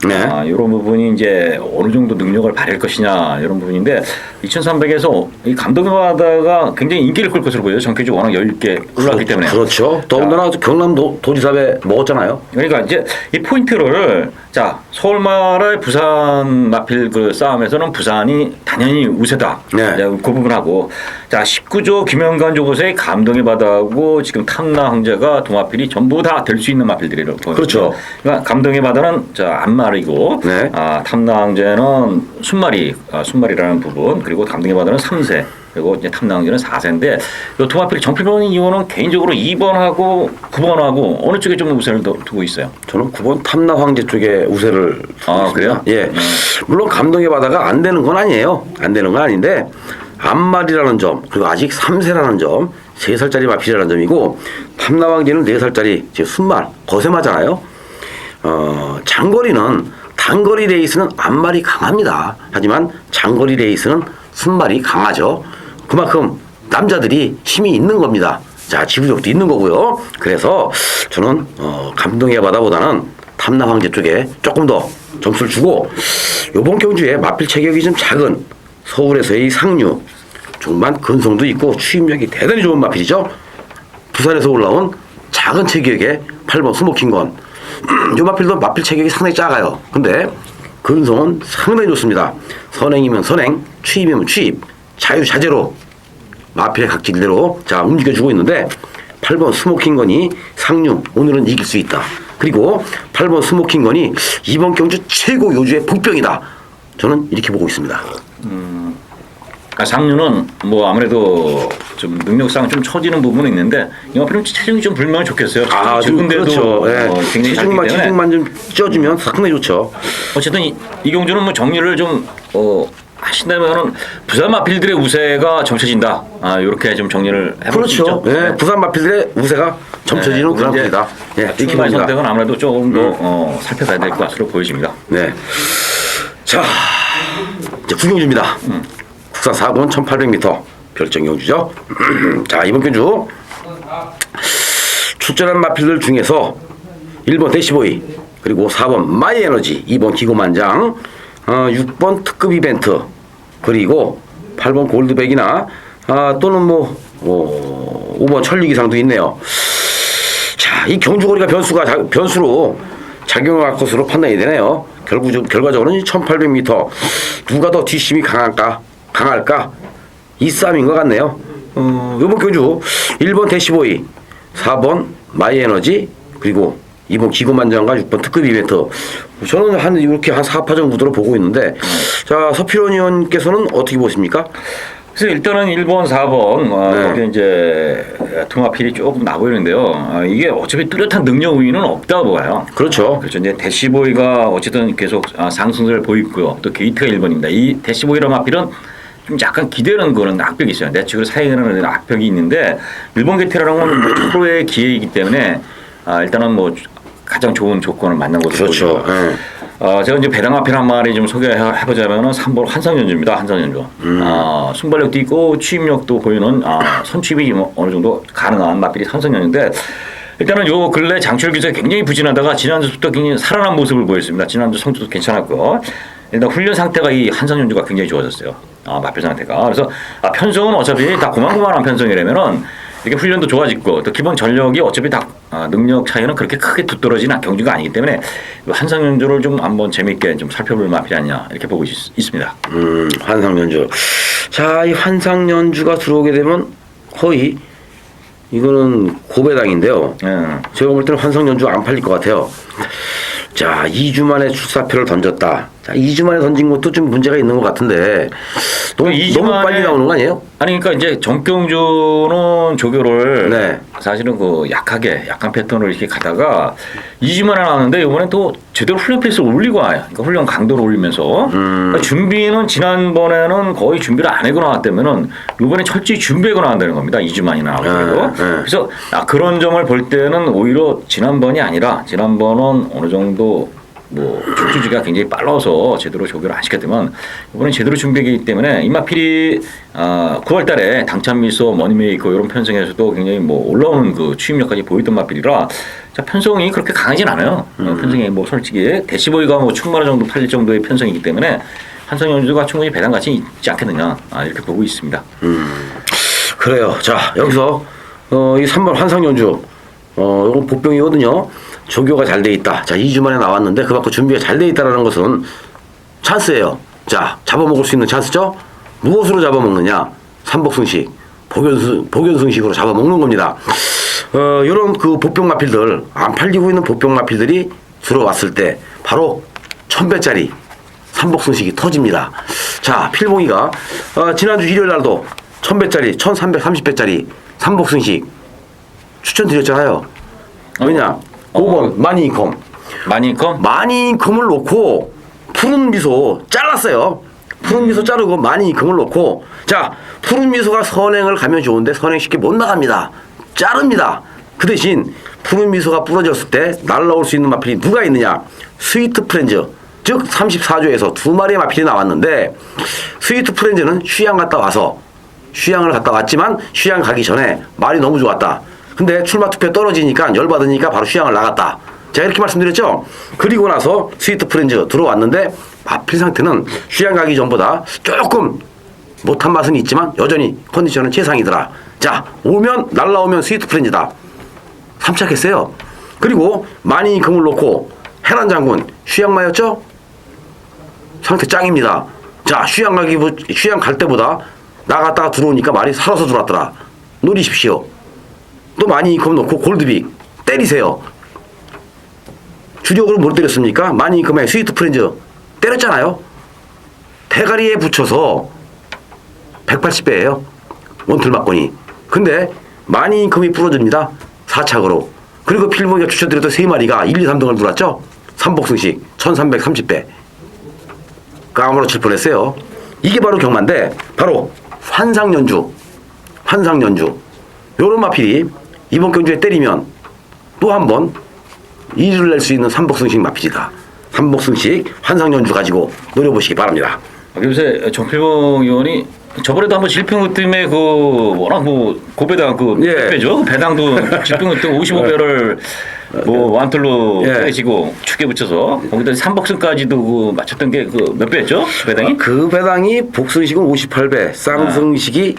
이런 부분이 이제 어느 정도 능력을 발휘할 것이냐 이런 부분인데 2,300에서 이 감동의 바다가 굉장히 인기를 끌 것으로 보여요. 전격적으로 워낙 여유 있게 올라왔기 때문에. 그렇죠. 더군다나 경남도 도지사에 먹었잖아요. 그러니까 이제 이 포인트를 자 서울마라의 부산 마필 그 싸움에서는 부산이 당연히 우세다. 그 부분하고 자 19조 김영관 조고서의 감동의 바다하고 지금 탐나 황제가 도마필이 전부 다 될 수 있는 마필들이라고. 그렇죠. 그러니까 감동의 바다는 자 안말이고 탐나 황제는 순말이라는 부분 그리고 감동의 바다는 3세. 그리고 이제 탐나 황제는 4세인데 이 도마필 정필번 이호는 개인적으로 2번하고 9번하고 어느 쪽에 좀 우세를 두고 있어요? 저는 9번 탐나 황제 쪽에 우세를 두고 그래요? 있습니다. 예. 물론 감동의 바다가 안 되는 건 아니에요. 안 되는 건 아닌데 안말이라는 점 그리고 아직 3세라는 점 3살짜리 마필이라는 점이고 탐나 황제는 4살짜리 지금 순말 거세마잖아요. 장거리는 단거리 레이스는 안말이 강합니다. 하지만 장거리 레이스는 순말이 강하죠. 그만큼 남자들이 힘이 있는 겁니다. 자, 지구력도 있는 거고요. 그래서 저는 감동의 바다보다는 탐남 황제 쪽에 조금 더 점수를 주고, 요번 경주에 마필 체격이 좀 작은 서울에서의 상류, 중반 근성도 있고 추임력이 대단히 좋은 마필이죠. 부산에서 올라온 작은 체격의 8번 스모킹건. 요 마필도 마필 체격이 상당히 작아요. 근데 근성은 상당히 좋습니다. 선행이면 선행, 추임이면 추임, 자유자재로 마필의 각질대로 자 움직여주고 있는데, 8번 스모킹건이 상류 오늘은 이길 수 있다. 그리고 8번 스모킹건이 이번 경주 최고 요주의 복병이다. 저는 이렇게 보고 있습니다. 그러니까 상류는 뭐 아무래도 좀 능력상 좀 처지는 부분은 있는데 이 마필은 체중이 좀 불면 좋겠어요. 아, 좀 그렇죠. 예. 굉장히 작기 때문에 체중만 좀 쪄주면 상당히 좋죠. 어쨌든 이 경주는 뭐 정리를 좀 하신다면은 부산 마필들의 우세가 점쳐진다. 이렇게 좀 정리를 해볼 수 그렇죠. 있죠. 예. 부산 마필들의 우세가 점쳐지는 그런 겁니다. 예, 이렇게 출발 봅니다. 선택은 아무래도 조금 더 살펴봐야 될 것으로 보여집니다. 네. 자, 이제 구경주입니다. 국산 4군 1800m 별정 경주죠. 자, 이번 경주 출전한 마필들 중에서 1번 대시보이, 그리고 4번 마이에너지, 2번 기고만장, 6번 특급 이벤트, 그리고 8번 골드백이나 또는 5번 천리기상도 있네요. 자, 이 경주거리가 변수로 작용할 것으로 판단이 되네요. 결과적으로는 1800m 누가 더 뒷심이 강할까? 이 싸움인 것 같네요. 이번 경주 1번 대시보이, 4번 마이에너지, 그리고 2번 기고만장과 6번 특급 이벤트. 저는 이렇게 한 4파전 구도로 보고 있는데, 자, 서필원 의원께서는 어떻게 보십니까? 그래서 일단은 1번, 4번 네. 거기 이제 두 마필이 조금 나 보이는데요. 이게 어차피 뚜렷한 능력 우위는 없다고 봐요. 그렇죠. 그렇죠. 이제 대시보이가 어쨌든 계속 상승세를 보이고요. 또 게이트가 1번입니다. 이 대시보이랑 마필은 좀 약간 기대는 그런 악벽이 있어요. 내측으로 사이에는 악벽이 있는데, 일본 게이트라는 건 프로의 기회이기 때문에 일단은 뭐 가장 좋은 조건을 만난 것으로 그렇죠. 보이죠. 네. 제가 이제 배당 마필 한 마리 좀 소개해보자면은 3번 환상연주입니다. 환상연주. 순발력도 있고 추임력도 보이는 선취입이 어느 정도 가능한 마필이 환상연주인데, 일단은 요 근래 장출 기세가 굉장히 부진하다가 지난주부터 굉장히 살아난 모습을 보였습니다. 지난주 성적도 괜찮았고, 일단 훈련 상태가 이 한상연주가 굉장히 좋아졌어요. 마필 상태가. 그래서 편성은 어차피 다 고만고만한 편성이라면은 이렇게 훈련도 좋아지고, 또 기본 전력이 어차피 다 능력 차이는 그렇게 크게 두드러지는 경주가 아니기 때문에 한상연주를 좀 한번 재미있게 좀 살펴볼 마필이 아니냐 이렇게 보고 있습니다. 환상연주. 자, 이 환상연주가 들어오게 되면 거의 이거는 고배당인데요. 제가 볼 때는 환상연주 안 팔릴 것 같아요. 자, 2주 만에 출사표를 던졌다. 자, 2주 만에 던진 것도 좀 문제가 있는 것 같은데 너무 빨리 나오는 거 아니에요? 아니, 그러니까 이제 정경주는 조교를 네. 사실은 약한 패턴으로 이렇게 가다가 2주 만에 나왔는데, 이번에 또 제대로 훈련 페이스를 올리고 와요. 그러니까 훈련 강도를 올리면서 그러니까 준비는 지난번에는 거의 준비를 안 하고 나왔다면은 이번에 철저히 준비하고 나온다는 겁니다. 2주 만이 나오고. 그래서 그런 점을 볼 때는 오히려 지난번이 아니라, 지난번은 어느 정도 뭐 출주지가 굉장히 빨라서 제대로 조교를 안 시켰다면 이번엔 제대로 준비하기 때문에 이 마필이 9월달에 당찬미소, 머니메이커 이런 편성에서도 굉장히 뭐 올라오는 그 추임력까지 보였던 마필이라, 자, 편성이 그렇게 강하진 않아요. 편성이 뭐 솔직히 대시보이가 뭐 충만한 정도 팔릴 정도의 편성이기 때문에 한상연주가 충분히 배당 가치 있지 않겠느냐 이렇게 보고 있습니다. 그래요. 자, 여기서 이 3번 환상연주, 이건 복병이거든요. 조교가 잘 돼 있다. 자, 2주 만에 나왔는데 그만큼 준비가 잘 돼 있다라는 것은 찬스예요. 자, 잡아먹을 수 있는 찬스죠. 무엇으로 잡아먹느냐? 삼복승식, 복연승식으로 잡아먹는 겁니다. 이런 그 복병 마필들, 안 팔리고 있는 복병 마필들이 들어왔을 때 바로 1000배짜리 삼복승식이 터집니다. 자, 필봉이가 지난주 일요일 날도 1000배짜리, 1330배짜리 삼복승식 추천드렸잖아요. 왜냐? 5번 마니인컴. 마니인컴을 놓고 푸른 미소 잘랐어요. 푸른 미소 자르고 마니인컴을 놓고, 자, 푸른 미소가 선행을 가면 좋은데 선행 쉽게 못 나갑니다. 자릅니다. 그 대신 푸른 미소가 부러졌을 때 날라올 수 있는 마필이 누가 있느냐? 스위트 프렌즈. 즉 34조에서 2마리의 마필이 나왔는데, 스위트 프렌즈는 휴양 갔다 와서 휴양을 갔다 왔지만 휴양 가기 전에 말이 너무 좋았다. 근데 출마 투표 떨어지니까 열받으니까 바로 휴양을 나갔다. 제가 이렇게 말씀드렸죠. 그리고 나서 스위트 프렌즈 들어왔는데 마필 상태는 휴양 가기 전보다 조금 못한 맛은 있지만 여전히 컨디션은 최상이더라. 자, 오면 날라오면 스위트 프렌즈다. 삼착했어요. 그리고 많이 금을 놓고 해란 장군 휴양마였죠? 상태 짱입니다. 자, 휴양 갈 때보다 나갔다가 들어오니까 말이 살아서 들어왔더라. 노리십시오. 또 많이 금 놓고 골드빅 때리세요. 주력으로 뭘 때렸습니까? 많이 금에 스위트 프렌즈 때렸잖아요. 대가리에 붙여서 180배예요. 원틀 막건이. 근데 많이 금이 부러집니다. 4착으로. 그리고 필봉이가 추천드렸던 3마리가 1, 2, 3등을 들어왔죠. 삼복승식 1330배. 까무러칠 뻔했어요. 이게 바로 경마인데 바로 환상연주. 요런 마필이 이번 경주에 때리면 또 한 번 이를 낼 수 있는 삼복승식 마필이다. 삼복승식 환상연주 가지고 노려보시기 바랍니다. 요새 정필봉 의원이 저번에도 한번 질병 때문에 그 워낙 뭐 고배당 그 예. 몇 배죠? 배당도 질병 때 55배를 뭐 완틀로 예. 빼시고 축에 붙여서 거기다 삼복승까지도 그 맞췄던 게 그 몇 배였죠? 배당이? 그 배당이 복승식은 58배, 쌍승식이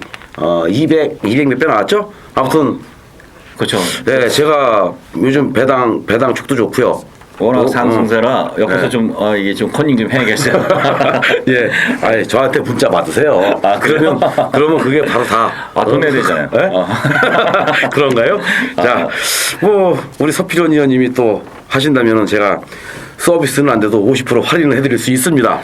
200 몇 배 나왔죠? 아무튼 그렇죠. 네, 제가 요즘 배당 축도 좋고요. 워낙 상승세라 옆에서 네. 좀 이게 좀 컨닝 좀 해야겠어요. 예, 아니 저한테 문자 받으세요. 아, 그래요? 그러면 그게 바로 다 돈 내야 되잖아요. 네? 그런가요? 자, 뭐 우리 서필원 의원님이 또 하신다면은 제가 서비스는 안 돼도 50% 할인을 해드릴 수 있습니다.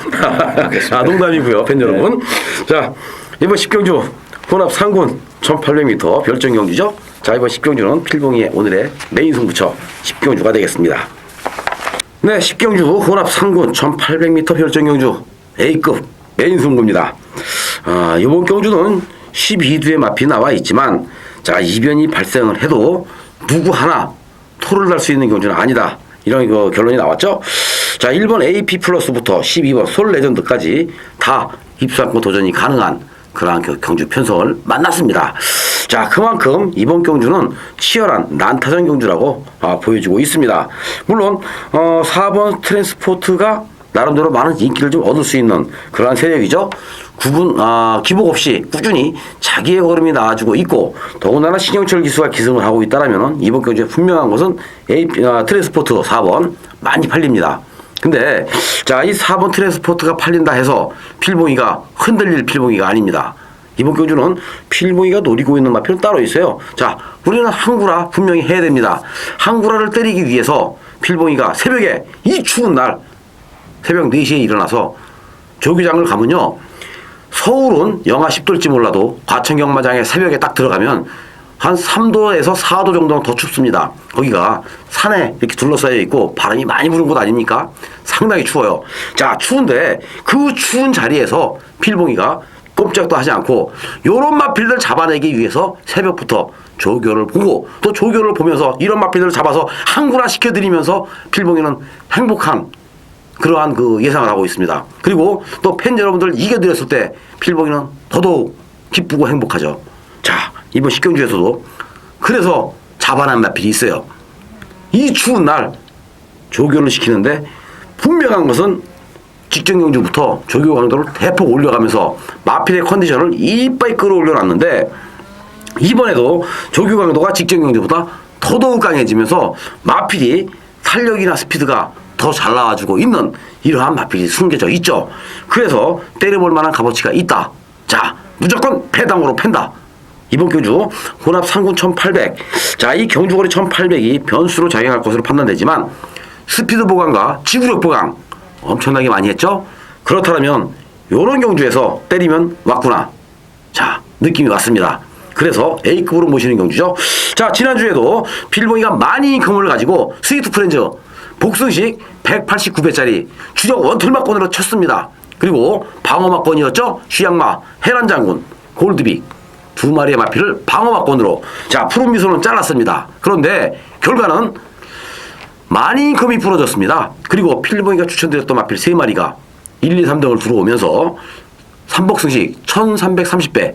농담이고요, 팬 여러분. 자, 이번 10경주 혼합 상군 1800m 별정 경주죠. 자, 이번 10경주는 필봉이의 오늘의 메인 승부처 10경주가 되겠습니다. 네, 10경주 혼합 상군 1800m 별정 경주 A급 메인 승부입니다. 이번 경주는 12두의 마피 나와 있지만 자, 이변이 발생을 해도 누구 하나 토를 달 수 있는 경주는 아니다. 이런 결론이 나왔죠. 자, 1번 AP 플러스부터 12번 솔 레전드까지 다 입수하고 도전이 가능한 그러한 경주 편성을 만났습니다. 자, 그만큼 이번 경주는 치열한 난타전 경주라고 보여지고 있습니다. 물론 4번 트랜스포트가 나름대로 많은 인기를 좀 얻을 수 있는 그러한 세력이죠. 기복 없이 꾸준히 자기의 걸음이 나와주고 있고 더군다나 신영철 기수가 기승을 하고 있다라면 이번 경주에 분명한 것은 트랜스포트 4번 많이 팔립니다. 근데 자, 이 4번 트랜스포트가 팔린다 해서 필봉이가 흔들릴 필봉이가 아닙니다. 이번 경주는 필봉이가 노리고 있는 마표는 따로 있어요. 자, 우리는 항구라 분명히 해야 됩니다. 항구라를 때리기 위해서 필봉이가 새벽에 이 추운 날 새벽 4시에 일어나서 조기장을 가면요, 서울은 영하 10도일지 몰라도 과천 경마장에 새벽에 딱 들어가면 한 3도에서 4도 정도는 더 춥습니다. 거기가 산에 이렇게 둘러싸여 있고 바람이 많이 부는 곳 아닙니까? 상당히 추워요. 자, 추운데 그 추운 자리에서 필봉이가 꼼짝도 하지 않고 요런 마필들 잡아내기 위해서 새벽부터 조교를 보고 또 조교를 보면서 이런 마필들을 잡아서 항구라 시켜드리면서 필봉이는 행복한 그러한 예상을 하고 있습니다. 그리고 또 팬 여러분들 이겨드렸을 때 필봉이는 더더욱 기쁘고 행복하죠. 자, 이번 10경주에서도 그래서 잡아낸 마필이 있어요. 이 추운 날 조교를 시키는데 분명한 것은 직전 경주부터 조교 강도를 대폭 올려가면서 마필의 컨디션을 이빠이 끌어올려놨는데 이번에도 조교 강도가 직전 경주보다 더더욱 강해지면서 마필이 탄력이나 스피드가 더 잘 나와주고 있는 이러한 마필이 숨겨져 있죠. 그래서 때려볼 만한 값어치가 있다. 자, 무조건 배당으로 팬다. 이번 경주 혼합 상군 1800. 자, 이 경주거리 1800이 변수로 작용할 것으로 판단되지만 스피드 보강과 지구력 보강 엄청나게 많이 했죠. 그렇다면 요런 경주에서 때리면 왔구나. 자, 느낌이 왔습니다. 그래서 A급으로 모시는 경주죠. 자, 지난주에도 필봉이가 많이 금을 가지고 스위트 프렌즈 복승식 189배짜리 주력 원툴막권으로 쳤습니다. 그리고 방어막권이었죠. 휴양마 해란장군 골드빅 2마리의 마피를 방어막권으로 자, 푸른 미소는 잘랐습니다. 그런데 결과는 많이 금이 부러졌습니다. 그리고 필봉이가 추천드렸던 마필 3마리가 1, 2, 3등을 들어오면서 삼복승식 1330배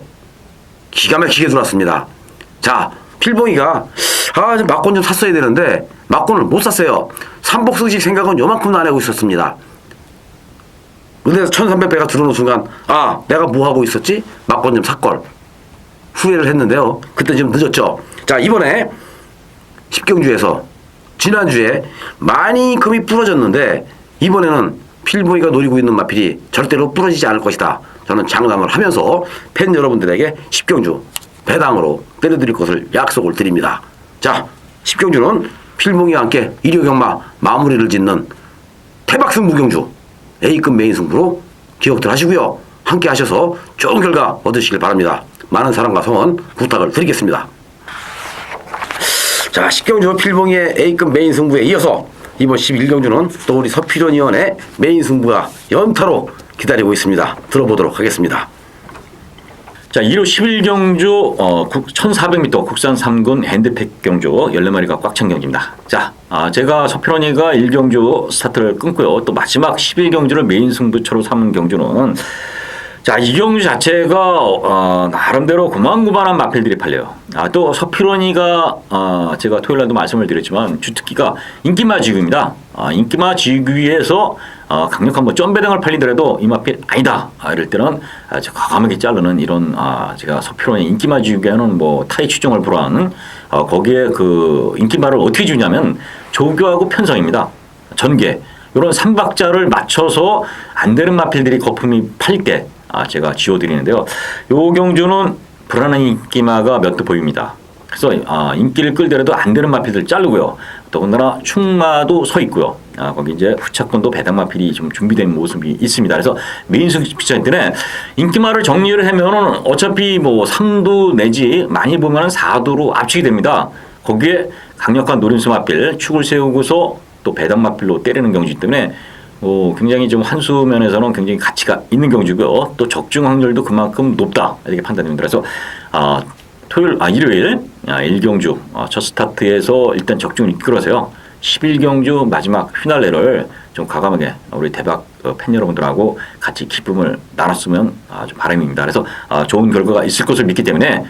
기가 막히게 들어왔습니다. 자, 필봉이가 막권 좀 샀어야 되는데 막권을 못 샀어요. 삼복승식 생각은 요만큼도 안 하고 있었습니다. 근데 1300배가 들어오는 순간 내가 뭐 하고 있었지? 막권 좀 샀걸. 후회를 했는데요. 그때 좀 늦었죠. 자, 이번에 10경주에서 지난주에 많이 금이 부러졌는데 이번에는 필봉이가 노리고 있는 마필이 절대로 부러지지 않을 것이다. 저는 장담을 하면서 팬 여러분들에게 10경주 배당으로 때려드릴 것을 약속을 드립니다. 자, 10경주는 필봉이와 함께 일요경마 마무리를 짓는 대박승부경주 A급 메인 승부로 기억들 하시고요. 함께 하셔서 좋은 결과 얻으시길 바랍니다. 많은 사랑과 성원 부탁을 드리겠습니다. 자, 10경주 필봉이의 A급 메인 승부에 이어서 이번 11경주는 또 우리 서필원 의원의 메인 승부가 연타로 기다리고 있습니다. 들어보도록 하겠습니다. 자, 1호 11경주 1400m 국산 3군 핸드팩 경주 14마리가 꽉 찬 경주입니다. 자, 제가 서필원이가 1경주 스타트를 끊고요. 또 마지막 11경주를 메인 승부처로 삼은 경주는 자, 이 경주 자체가 나름대로 고만고만한 마필들이 팔려요. 또 서필원이가 제가 토요일 날도 말씀을 드렸지만 주특기가 인기마지구입니다. 인기마지구에서 강력한 점배당을 팔리더라도 이 마필 아니다. 이럴 때는 과감하게 자르는 이런 제가 서필원의 인기마지구에는 타이 추종을 불허하는 거기에 그 인기마를 어떻게 주냐면 조교하고 편성입니다. 전개. 이런 3박자를 맞춰서 안 되는 마필들이 거품이 팔릴 때 제가 지워드리는데요. 요 경주는 불안한 인기마가 몇 도 보입니다. 그래서 인기를 끌더라도 안 되는 마필들 자르고요. 더군다나 충마도 서 있고요. 거기 이제 후차권도 배당 마필이 좀 준비된 모습이 있습니다. 그래서 메인 승부처 때는 인기마를 정리를 하면은 어차피 3도 내지 많이 보면은 4도로 압축이 됩니다. 거기에 강력한 노림수 마필 축을 세우고서 또 배당 마필로 때리는 경주이기 때문에 굉장히 좀 한수 면에서는 굉장히 가치가 있는 경주고요. 또 적중 확률도 그만큼 높다 이렇게 판단됩니다. 그래서 일요일 1경주 첫 스타트에서 일단 적중을 이끌어서요. 11경주 마지막 휘날레를 좀 과감하게 우리 대박 팬 여러분들하고 같이 기쁨을 나눴으면 좀 바람입니다. 그래서 좋은 결과가 있을 것을 믿기 때문에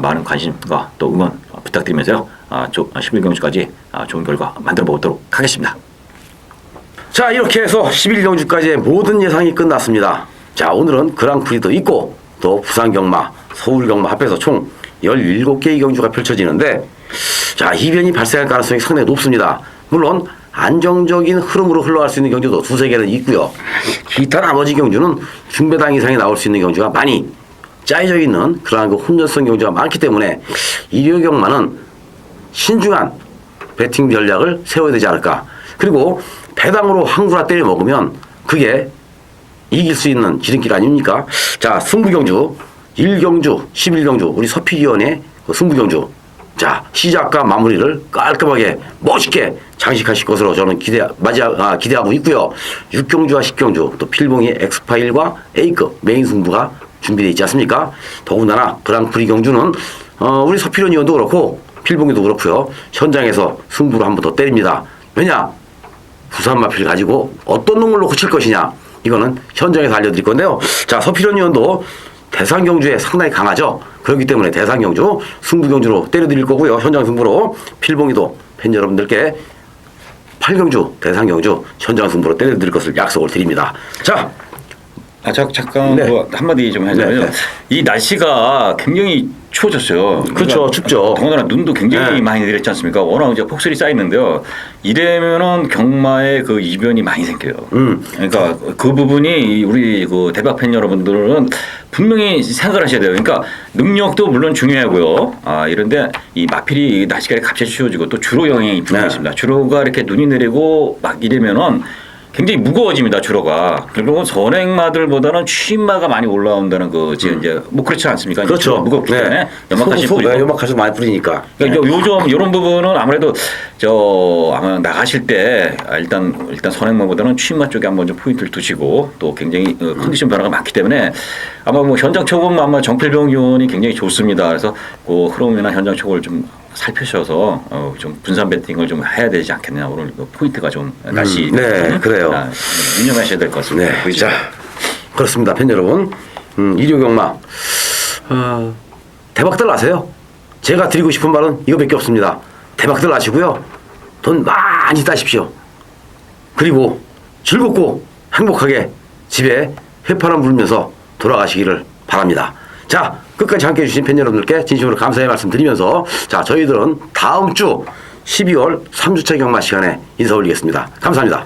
많은 관심과 또 응원 부탁드리면서요. 11경주까지 좋은 결과 만들어 보도록 하겠습니다. 자, 이렇게 해서 11경주까지의 모든 예상이 끝났습니다. 자, 오늘은 그랑프리도 있고 또 부산경마, 서울경마 합해서 총 17개의 경주가 펼쳐지는데 자, 이변이 발생할 가능성이 상당히 높습니다. 물론 안정적인 흐름으로 흘러갈 수 있는 경주도 두세 개는 있고요. 기타 나머지 경주는 중배당 이상이 나올 수 있는 경주가 많이 짜여져 있는 그러한 혼전성 경주가 많기 때문에 일요경마는 신중한 배팅 전략을 세워야 되지 않을까. 그리고 배당으로 항구라 때려 먹으면 그게 이길 수 있는 지름길 아닙니까? 자, 승부경주 1경주, 11경주 우리 서필위원의 승부경주 자, 시작과 마무리를 깔끔하게 멋있게 장식하실 것으로 저는 기대하고 있고요. 6경주와 10경주 또 필봉의 엑스파일과 A급 메인 승부가 준비되어 있지 않습니까? 더군다나 그랑프리 경주는 우리 서필원 의원도 그렇고 필봉이도 그렇고요. 현장에서 승부를 한 번 더 때립니다. 왜냐? 부산 마필 가지고 어떤 놈을 놓고 칠 것이냐? 이거는 현장에서 알려드릴 건데요. 자, 서필원 의원도 대상경주에 상당히 강하죠. 그렇기 때문에 대상경주, 승부경주로 때려드릴 거고요. 현장 승부로 필봉이도 팬 여러분들께 8경주, 대상경주, 현장 승부로 때려드릴 것을 약속을 드립니다. 자, 잠깐 네. 한마디 좀 하자면요. 네. 이 날씨가 굉장히 추워졌어요. 그렇죠. 춥죠. 더군다나 눈도 굉장히 네. 많이 내렸지 않습니까? 워낙 이제 폭설이 쌓이는데요. 이래면은 경마에 그 이변이 많이 생겨요. 그러니까 그 부분이 우리 그 대박 팬 여러분들은 분명히 생각을 하셔야 돼요. 그러니까 능력도 물론 중요하고요. 이런데 이 마필이 날씨가 갑자기 추워지고 또 주로 영향이 분명히 있습니다. 주로가 이렇게 눈이 내리고 막 이러면은 굉장히 무거워집니다. 주로가. 그리고 선행마들보다는 취임마가 많이 올라온다는 거 지금 이제 그렇지 않습니까? 그렇죠. 무겁기 때문에 연막하시 연막하시 많이 뿌리니까. 그러니까 요즘 이런 부분은 아무래도 아마 나가실 때 일단 선행마보다는 취임마 쪽에 한번 좀 포인트를 두시고 또 굉장히 컨디션 변화가 많기 때문에 아마 현장 초보는 아마 정필병 의원이 굉장히 좋습니다. 그래서 그 흐름이나 현장 초보를 좀 살피셔서 좀 분산 배팅을 좀 해야 되지 않겠냐. 오늘 포인트가 좀 날씨 네, 그래요. 유념하셔야 될 것 같습니다. 네, 자, 그렇습니다. 팬 여러분. 일요경마 대박들 나세요. 제가 드리고 싶은 말은 이거밖에 없습니다. 대박들 나시고요. 돈 많이 따십시오. 그리고 즐겁고 행복하게 집에 휘파람 불면서 돌아가시기를 바랍니다. 자, 끝까지 함께 해주신 팬 여러분들께 진심으로 감사의 말씀 드리면서 자, 저희들은 다음 주 12월 3주차 경마 시간에 인사 올리겠습니다. 감사합니다.